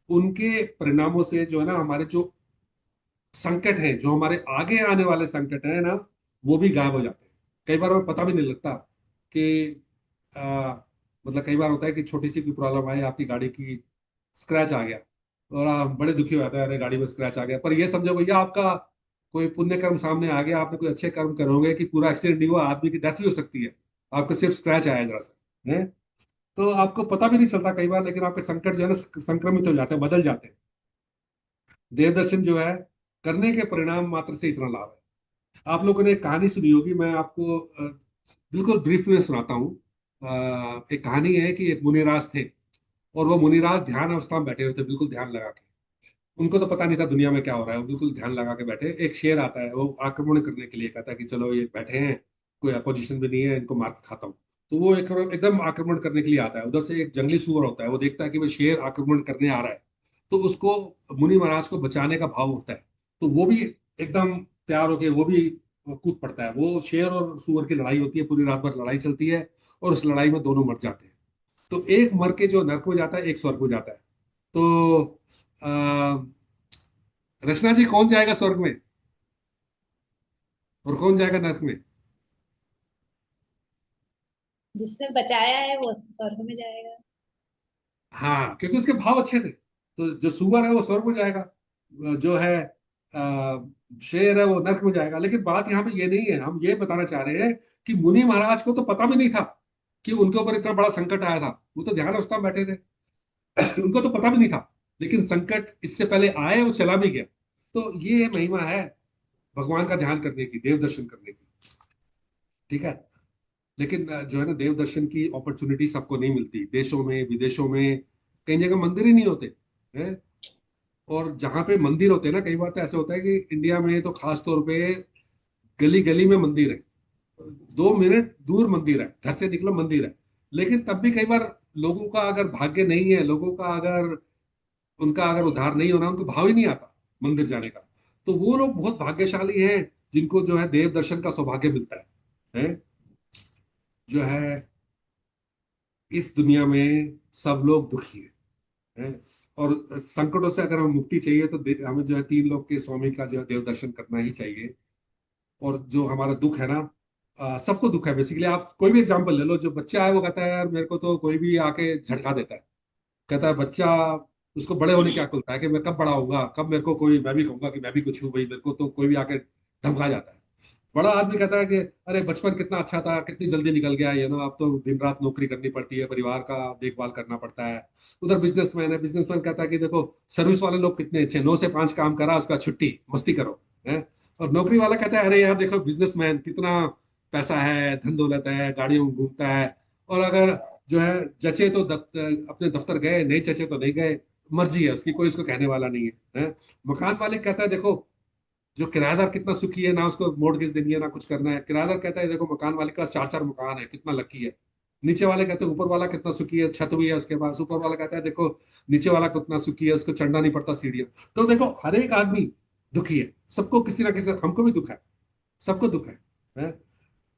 उनके परिणामों से जो है ना, हमारे जो संकट हैं, जो हमारे आगे आने वाले संकट हैं ना, वो भी गायब हो जाते हैं। कई बार हमें पता भी नहीं लगता कि आ, मतलब कई बार होता है कि छोटी सी कोई प्रॉब्लम आई, आपकी गाड़ी की स्क्रैच आ गया, और आप बड़े दुखी हो जाते हैं, अरे गाड़ी में स्क्रैच आ गया। पर ये समझो भैया, आपका कोई पुण्य कर्म सामने आ गया, आपने कोई अच्छे कर्म करे होंगे कि पूरा एक्सीडेंट नहीं हुआ, आदमी की डेथ भी हो सकती है, आपको सिर्फ स्क्रैच आया जरा सा, है। तो आपको पता भी नहीं चलता कई बार, लेकिन आपके संकट जो है ना, संक्रमित हो जाते हैं, बदल जाते हैं। देव दर्शन जो है, करने के परिणाम मात्र से इतना लाभ है। आप लोगों ने एक कहानी सुनी होगी, मैं आपको बिल्कुल ब्रीफ में सुनाता हूँ। एक कहानी है कि एक मुनिराज थे, और वो मुनिराज ध्यान अवस्था में बैठे हुए थे, बिल्कुल ध्यान लगा के। उनको तो पता नहीं था दुनिया में क्या हो रहा है, वो बिल्कुल ध्यान लगा के बैठे। एक शेर आता है, वो आक्रमण करने के लिए कहता है कि चलो ये बैठे हैं, कोई अपोजिशन भी नहीं है, इनको मार के खाता हूँ। तो वो एकदम आक्रमण करने के लिए आता है। उधर से एक जंगली सूअर होता है, वो देखता है कि वो शेर आक्रमण करने आ रहा है, तो उसको, मुनि महाराज को बचाने का भाव होता है। तो वो भी एकदम तैयार होके वो भी कूद पड़ता है। वो शेर और सूअर की लड़ाई होती है, पूरी रात भर लड़ाई चलती है, और उस लड़ाई में दोनों मर जाते हैं। तो एक मर के जो नरक में जाता है, एक स्वर्ग में जाता है। तो रचना जी, कौन जाएगा स्वर्ग में और कौन जाएगा नरक में? जिसने बचाया है वो स्वर्ग में जाएगा। हाँ, क्योंकि उसके भाव अच्छे थे। तो जो सुअर है वो स्वर्ग में जाएगा, जो है शेर है वो नरक में जाएगा। लेकिन बात यहाँ पे ये नहीं है, हम ये बताना चाह रहे हैं कि मुनि महाराज को तो पता भी नहीं था कि उनके ऊपर इतना बड़ा संकट आया था। वो तो ध्यान अवस्था में बैठे थे, उनको तो पता भी नहीं था। लेकिन संकट इससे पहले आए, वो चला भी गया। तो ये महिमा है भगवान का ध्यान करने की, देव दर्शन करने की। ठीक है। लेकिन जो है ना, देव दर्शन की अपॉर्चुनिटी सबको नहीं मिलती। देशों में, विदेशों में कई जगह मंदिर ही नहीं होते हैं। और जहाँ पे मंदिर होते हैं ना, कई बार तो ऐसा होता है कि इंडिया में तो खास तौर पे गली गली में मंदिर है, 2 मिनट दूर मंदिर है, घर से निकलो मंदिर है। लेकिन तब भी कई बार लोगों का अगर भाग्य नहीं है, लोगों का अगर, उनका अगर उद्धार नहीं होना, उनको भाव ही नहीं आता मंदिर जाने का। तो वो लोग बहुत भाग्यशाली हैं जिनको जो है देव दर्शन का सौभाग्य मिलता है। है जो है इस दुनिया में सब लोग दुखी हैं। और संकटों से अगर हमें मुक्ति चाहिए तो हमें जो है तीन लोग के स्वामी का जो है देव दर्शन करना ही चाहिए। और जो हमारा दुख है ना, सबको दुख है बेसिकली। आप कोई भी एग्जांपल ले लो, जो बच्चा है वो कहता है यार मेरे को तो कोई भी आके झटका देता है। कहता है बच्चा, उसको बड़े होने क्या खुलता है कि मैं कब बड़ा होऊंगा, कब मेरे को कोई, मैं भी कहूंगा कि मैं भी कुछ हूँ भाई, मेरे को तो कोई भी आके धमका जाता है। बड़ा आदमी कहता है कि अरे बचपन कितना अच्छा था, कितनी जल्दी निकल गया ये ना, अब तो दिन रात नौकरी करनी पड़ती है, परिवार का देखभाल करना पड़ता है। उधर बिजनेसमैन है, बिजनेसमैन कहता है कि देखो सर्विस वाले लोग कितने अच्छे, 9 से 5 काम करा, उसका छुट्टी, मस्ती करो है। और नौकरी वाला कहता है अरे यार देखो बिजनेसमैन कितना पैसा है, धन दौलत है, गाड़ियों में घूमता है। और अगर जो है जचे तो अपने दफ्तर गए, नहीं जचे तो नहीं गए, मर्जी है उसकी, कोई उसको कहने वाला नहीं है। मकान मालिक कहता है देखो जो किराएदार कितना सुखी है, ना उसको मोर्टगेज देनी है ना कुछ करना है। किराएदार कहता है देखो मकान मालिक का 4 4 मकान है, कितना लकी है। नीचे वाले कहते हैं ऊपर वाला कितना सुखी है, छत भी है उसके पास। ऊपर वाला कहता है देखो नीचे वाला कितना सुखी है, उसको चढ़ना नहीं पड़ता सीढ़ियां। तो देखो हर एक आदमी दुखी है, सबको किसी ना किसी, हमको भी दुख है, सबको दुख है?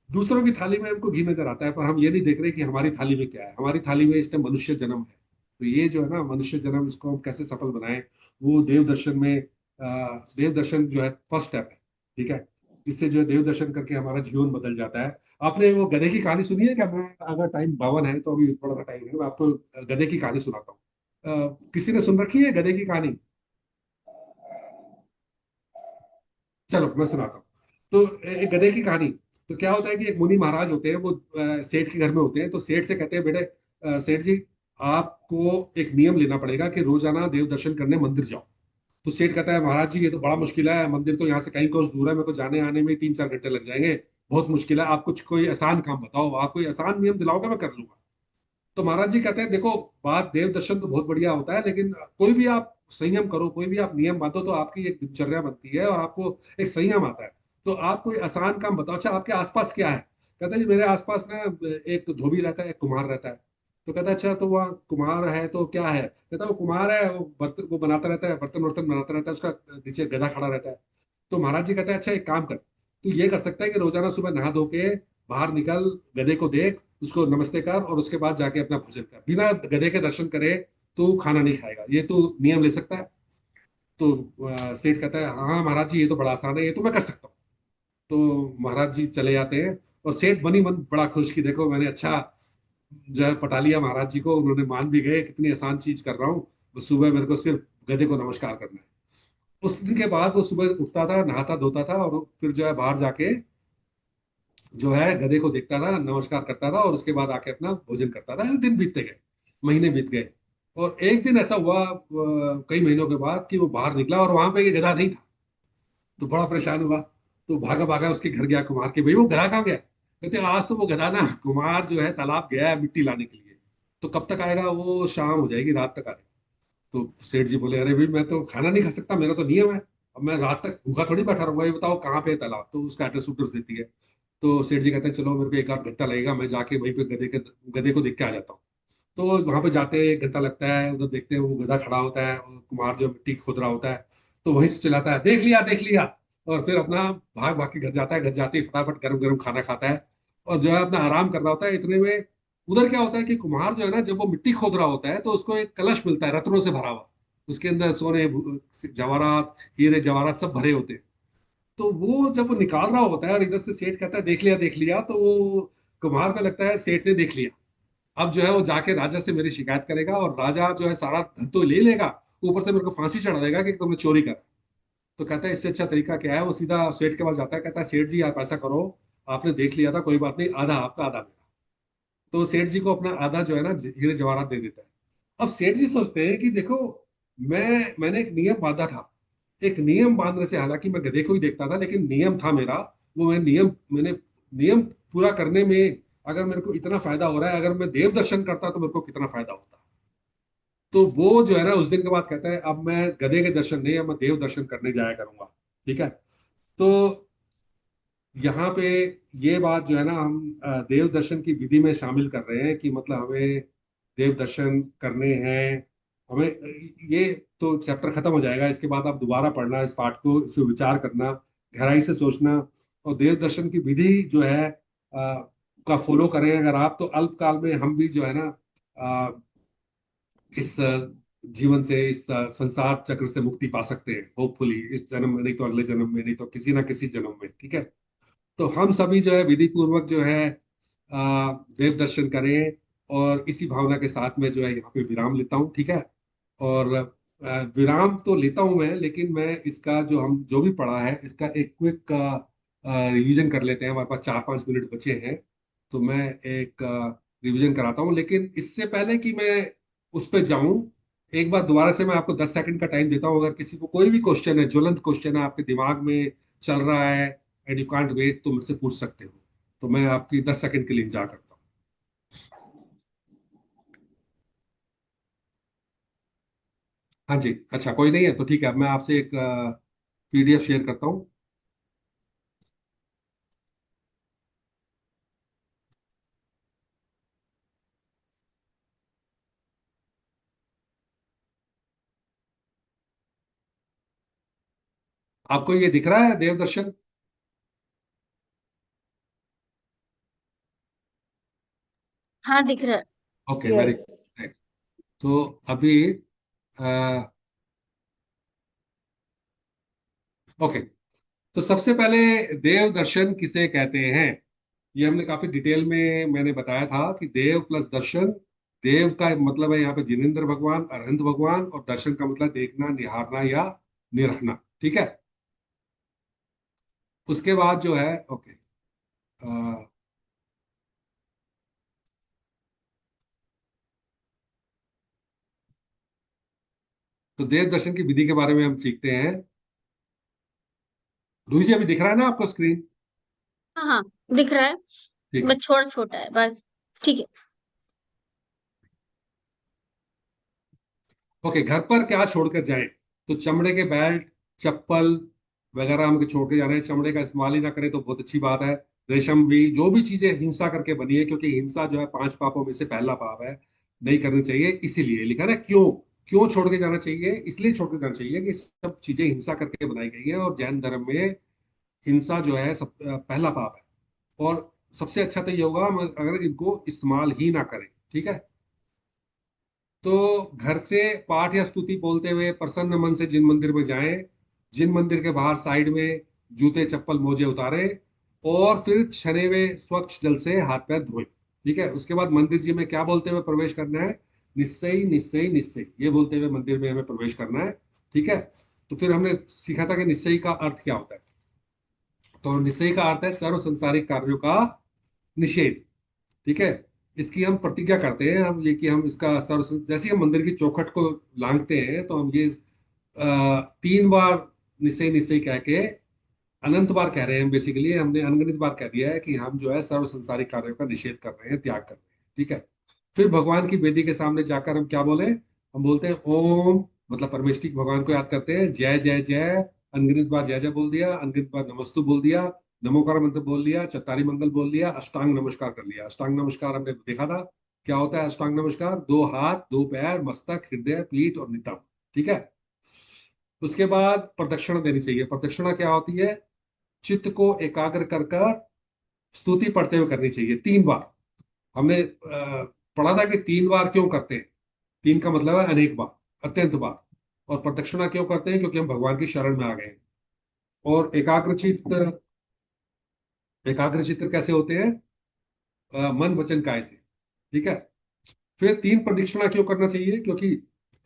दूसरों की थाली में हमको घी नजर आता है, पर हम ये नहीं देख रहे कि हमारी थाली में क्या है। हमारी थाली में इस टाइम मनुष्य जन्म है। तो ये जो है ना मनुष्य जन्म, इसको हम कैसे सफल बनाएं, वो देव दर्शन में, देव दर्शन जो है फर्स्ट स्टेप है। ठीक है, इससे जो है देव दर्शन करके हमारा जीवन बदल जाता है। आपने वो गधे की कहानी सुनी है क्या? मैं, अगर टाइम 52 है तो अभी थोड़ा सा टाइम है, मैं आपको गधे की कहानी सुनाता हूँ। किसी ने सुन रखी है गधे की कहानी? चलो मैं सुनाता हूँ। तो एक गधे की कहानी। तो क्या होता है कि एक मुनि महाराज होते हैं, वो सेठ के घर में होते हैं। तो सेठ से कहते हैं बेटे, सेठ जी आपको एक नियम लेना पड़ेगा कि रोजाना देव दर्शन करने मंदिर जाओ। तो सेठ कहता है महाराज जी ये तो बड़ा मुश्किल है, मंदिर तो यहाँ से कहीं कोस दूर है, मेरे को जाने आने में ही 3 4 घंटे लग जाएंगे, बहुत मुश्किल है। आप कुछ कोई आसान काम बताओ, आप कोई आसान नियम दिलाओगे मैं कर लूंगा। तो महाराज जी कहते हैं देखो बात देव दर्शन तो बहुत बढ़िया होता है, लेकिन कोई भी आप संयम करो, कोई भी आप नियम बांधो तो आपकी एक दिनचर्या बनती है और आपको एक संयम आता है। तो आप कोई आसान काम बताओ। अच्छा आपके आसपास क्या है? कहता है जी मेरे आसपास ना एक धोबी रहता है, एक कुम्हार रहता है। तो कहता है अच्छा तो वहाँ कुम्हार है तो क्या है? कहता है वो कुम्हार है, वो बर्तन वो बनाता रहता है, बर्तन वर्तन बनाता रहता है, उसका नीचे गधा खड़ा रहता है। तो महाराज जी कहते हैं अच्छा एक काम कर, तू ये कर सकता है कि रोजाना सुबह नहा धो के बाहर निकल, गधे को देख, उसको नमस्ते कर और उसके बाद जाके अपना भोजन कर। बिना गधे के दर्शन करे तो खाना नहीं खाएगा, ये तो नियम ले सकता है? तो सेठ कहता है हाँ महाराज जी ये तो बड़ा आसान है, ये तो मैं कर सकता हूँ। तो महाराज जी चले जाते हैं और सेठ बनी मन बड़ा खुश कि देखो मैंने अच्छा जो है पटा लिया महाराज जी को, उन्होंने मान भी गए कितनी आसान चीज कर रहा हूँ, बस सुबह मेरे को सिर्फ गधे को नमस्कार करना है। उस दिन के बाद वो सुबह उठता था, नहाता धोता था और फिर जो है बाहर जाके जो है गधे को देखता था, नमस्कार करता था और उसके बाद आके अपना भोजन करता था। दिन बीतते गए, महीने बीत गए। और एक दिन ऐसा हुआ कई महीनों के बाद कि वो बाहर निकला और वहां पे ये गधा नहीं था। तो बड़ा परेशान हुआ, तो भागा भागा उसके घर गया कुमार के, भाई वो गधा कहाँ गया? कहते आज तो वो गधा ना कुमार जो है तालाब गया है मिट्टी लाने के लिए, तो कब तक आएगा? वो शाम हो जाएगी, रात तक आएगा। तो सेठ जी बोले अरे भाई मैं तो खाना नहीं खा सकता, मेरा तो नियम है, अब मैं रात तक भूखा थोड़ी बैठा रहूंगा, ये बताओ कहाँ पे है तालाब? तो उसका एड्रेस उड्रेस देती है। तो सेठ जी कहते हैं चलो मेरे को 1 आध घंटा लगेगा, मैं जाके वहीं पे गधे को देख के आ जाता हूँ। तो वहां पे जाते हैं, 1 घंटा लगता है, उधर देखते हैं वो गधा खड़ा होता है और कुमार जो मिट्टी खोद रहा होता है। तो वहीं से चिल्लाता है देख लिया देख लिया, और फिर अपना भाग भाग के घर जाता है। घर जाते ही फटाफट गरम गरम खाना खाता है और जो है अपना आराम कर रहा होता है। इतने में उधर क्या होता है कि कुम्हार जो है ना, जब वो मिट्टी खोद रहा होता है तो उसको एक कलश मिलता है रत्नों से भरा हुआ, उसके अंदर सोने जवाहरात हीरे जवाहरात सब भरे होते हैं। तो वो जब वो निकाल रहा होता है और इधर से सेठ कहता है देख लिया, तो वो कुम्हार को लगता है सेठ ने देख लिया, अब जो है वो जाके राजा से मेरी शिकायत करेगा और राजा जो है सारा धन तो ले लेगा, ऊपर से मेरे को फांसी चढ़ा देगा कि तुमने चोरी करा। तो कहता है इससे अच्छा तरीका क्या है? वो सीधा सेठ के पास जाता है, कहता है सेठ जी आप ऐसा करो, आपने देख लिया था कोई बात नहीं, आधा आपका आधा मेरा। तो सेठ जी को अपना आधा जो है ना हीरे जवाहरात दे देता है। अब सेठ जी सोचते हैं कि देखो मैंने एक नियम बांधा था, एक नियम बांधने से, हालांकि मैं गधे को ही देखता था लेकिन नियम था मेरा, वो मैंने नियम पूरा करने में अगर मेरे को इतना फायदा हो रहा है, अगर मैं देव दर्शन करता तो मेरे को कितना फायदा होता। तो वो जो है ना उस दिन के बाद कहता है अब मैं गधे के दर्शन नहीं, अब मैं देव दर्शन करने जाया करूंगा। ठीक है, तो यहाँ पे ये बात जो है ना हम देव दर्शन की विधि में शामिल कर रहे हैं कि मतलब हमें देव दर्शन करने हैं। हमें ये तो चैप्टर खत्म हो जाएगा, इसके बाद आप दोबारा पढ़ना इस पाठ को, फिर विचार करना, गहराई से सोचना। और देव दर्शन की विधि जो है का फॉलो करें अगर आप, तो अल्पकाल में हम भी जो है ना इस जीवन से, इस संसार चक्र से मुक्ति पा सकते हैं, होपफुली इस जन्म में, नहीं तो अगले जन्म में, नहीं तो किसी ना किसी जन्म में। ठीक है, तो हम सभी जो है विधि पूर्वक जो है देव दर्शन करें, और इसी भावना के साथ में जो है यहाँ पे विराम लेता हूँ। ठीक है, और विराम तो लेता हूँ मैं, लेकिन मैं इसका जो हम जो भी पढ़ा है इसका एक क्विक रिवीजन कर लेते हैं। हमारे पास 4-5 मिनट बचे हैं, तो मैं एक रिवीजन कराता हूँ। लेकिन इससे पहले कि मैं उस पर जाऊं, एक बार दोबारा से मैं आपको 10 सेकंड का टाइम देता हूँ। अगर किसी को कोई भी क्वेश्चन है, ज्वलंत क्वेश्चन है, आपके दिमाग में चल रहा है एंड यू कांट वेट, तो मुझसे पूछ सकते हो। तो मैं आपकी 10 सेकंड के लिए इंतजार करता हूँ। हाँ जी, अच्छा कोई नहीं है तो ठीक है, अब मैं आपसे एक पीडीएफ शेयर करता हूँ। आपको ये दिख रहा है देवदर्शन? हाँ दिख रहा है। Okay, very yes. गुड। तो अभी ओके, तो सबसे पहले देव दर्शन किसे कहते हैं, ये हमने काफी डिटेल में मैंने बताया था कि देव प्लस दर्शन, देव का मतलब है यहाँ पे जिनेंद्र भगवान, अरहंत भगवान, और दर्शन का मतलब देखना, निहारना या निरखना। ठीक है, उसके बाद जो है ओके, तो देव दर्शन की विधि के बारे में हम सीखते हैं। रूही जी, अभी दिख रहा है ना आपको स्क्रीन? हाँ हाँ दिख रहा है, ठीक है, बस छोटा छोटा है बस। ठीक है। ओके। घर पर क्या छोड़कर जाएं, तो चमड़े के बेल्ट, चप्पल वगैरह हमको छोड़ के जाना है। चमड़े का इस्तेमाल ही ना करें तो बहुत अच्छी बात है। रेशम भी, जो भी चीजें हिंसा करके बनी है, क्योंकि हिंसा जो है 5 पापों में से पहला पाप है, नहीं करनी चाहिए। इसीलिए लिखा ना, क्यों क्यों छोड़ के जाना चाहिए, इसलिए छोड़ के जाना चाहिए कि सब चीजें हिंसा करके बनाई गई है, और जैन धर्म में हिंसा जो है सब पहला पाप है। और सबसे अच्छा तो ये होगा हम अगर इनको इस्तेमाल ही ना करें। ठीक है, तो घर से पाठ या स्तुति बोलते हुए प्रसन्न मन से जिन मंदिर में जाएं, जिन मंदिर के बाहर साइड में जूते चप्पल मोजे उतारें, और फिर छने हुए स्वच्छ जल से हाथ पैर धोएं। ठीक है, उसके बाद मंदिर जी में क्या बोलते हुए प्रवेश करना है, निश्चय निश्चय निश्चय, ये बोलते हुए मंदिर में हमें प्रवेश करना है। ठीक है, तो फिर हमने सीखा था कि निश्चय का अर्थ क्या होता है। तो निश्चय का अर्थ है सर्व संसारिक कार्यों का निषेध। ठीक है, इसकी हम प्रतिज्ञा करते हैं हम, ये कि हम इसका सर्व, जैसे ही हम मंदिर की चौखट को लांघते हैं तो हम ये 3 बार निश्चय निश्चय कह के, अनंत बार कह रहे हैं बेसिकली, हमने अनगिनत बार कह दिया है कि हम जो है सर्व संसारिक कार्यों का निषेध कर रहे हैं, त्याग कर रहे हैं। ठीक है, फिर भगवान की वेदी के सामने जाकर हम क्या बोले, हम बोलते हैं ओम, मतलब परमेष्ठिक भगवान को याद करते हैं, जय जय जय, अनगिनत बार जय जय बोल दिया, अनगिनत बार नमस्तु बोल दिया, नमोकार मंत्र बोल लिया, चत्तारी मंगल बोल लिया, अष्टांग नमस्कार कर लिया। अष्टांग नमस्कार हमने देखा था क्या होता है। अष्टांग नमस्कार 2 हाथ 2 पैर, मस्तक, हृदय, पीठ और नितंब। ठीक है, उसके बाद प्रदक्षिणा देनी चाहिए। प्रदक्षिणा क्या होती है, चित्त को एकाग्र कर कर स्तुति पढ़ते हुए करनी चाहिए 3 बार। हमने पढ़ा था कि 3 बार क्यों करते हैं, 3 का मतलब है अनेक बार, अत्यंत बार। और प्रदक्षिणा क्यों करते हैं, क्योंकि हम भगवान की शरण में आ गए हैं। और एकाग्र चित्त कैसे होते हैं, मन वचन काय से। ठीक है, फिर 3 प्रदक्षिणा क्यों करना चाहिए, क्योंकि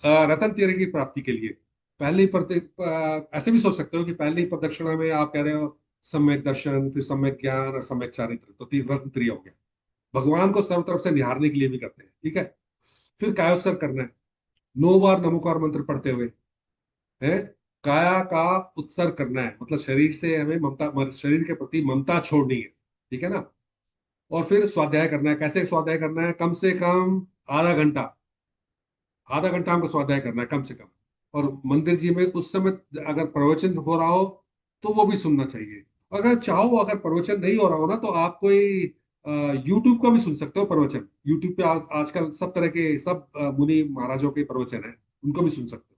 रतन तेरे की प्राप्ति के लिए। ऐसे भी सोच सकते हो कि पहली प्रदक्षिणा में आप कह रहे हो सम्यक दर्शन, फिर सम्यक ज्ञान और सम्यक चारित्र, तो 3 रत्न हो गया। भगवान को सर्व तरफ से निहारने के लिए भी करते हैं। ठीक है, फिर कायोत्सर्ग करना है 9 बार नमोकार मंत्र पढ़ते हुए है। काया का उत्सर्ग करना है, मतलब शरीर से हमें ममता, शरीर के प्रति ममता छोड़नी है। ठीक है ना, और फिर स्वाध्याय करना है। कैसे स्वाध्याय करना है, कम से कम आधा घंटा, आधा घंटा हमको स्वाध्याय करना है कम से कम। और मंदिर जी में उस समय अगर प्रवचन हो रहा हो तो वो भी सुनना चाहिए। अगर चाहो, अगर प्रवचन नहीं हो रहा हो ना, तो आप कोई यूट्यूब का भी सुन सकते हो प्रवचन। यूट्यूब पे आजकल सब तरह के सब मुनि महाराजों के प्रवचन है, उनको भी सुन सकते हो।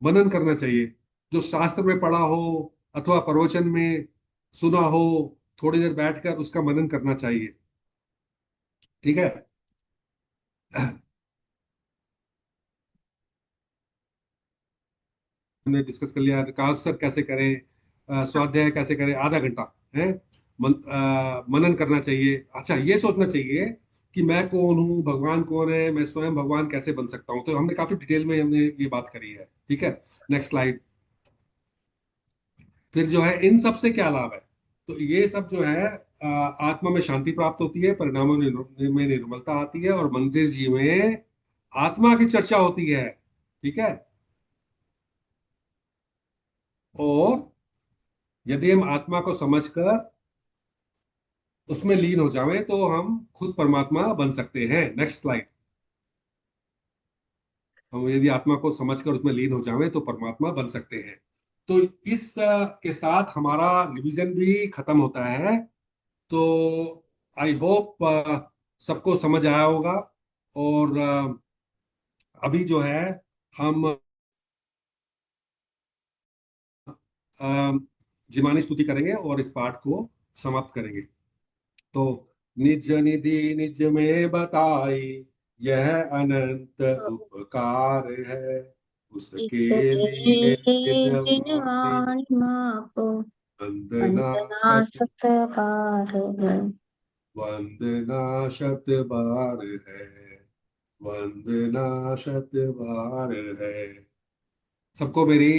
मनन करना चाहिए, जो शास्त्र में पढ़ा हो अथवा प्रवचन में सुना हो, थोड़ी देर बैठकर उसका मनन करना चाहिए। ठीक है। हमने डिस्कस कर लिया काउंसलर कैसे करें, स्वाध्याय कैसे करें, आधा घंटा है। मनन करना चाहिए। अच्छा, ये सोचना चाहिए कि मैं कौन हूँ, भगवान कौन है, मैं स्वयं भगवान कैसे बन सकता हूँ। तो हमने काफी डिटेल में हमने ये बात करी है। ठीक है, नेक्स्ट स्लाइड। फिर जो है इन सब से क्या लाभ है, तो ये सब जो है आत्मा में शांति प्राप्त होती है, परिणामों में निर्मलता आती है, और मंदिर जी में आत्मा की चर्चा होती है। ठीक है। और यदि हम आत्मा को समझकर उसमें लीन हो जाएं तो हम खुद परमात्मा बन सकते हैं। Next slide. हम यदि आत्मा को समझकर उसमें लीन हो जाएं तो परमात्मा बन सकते हैं। तो इस के साथ हमारा रिवीजन भी खत्म होता है। तो आई होप सबको समझ आया होगा। और अभी जो है हम जिमानी स्तुति करेंगे और इस पाठ को समाप्त करेंगे। तो निज निधि निज में बताई, यह अनंत उपकार है, उसके लिए इसके जिनवाणी जिनवाणी मापो, वंदना वंदना शत सत बार है। वंदना शत बार है, वंदना शत बार है। सबको मेरी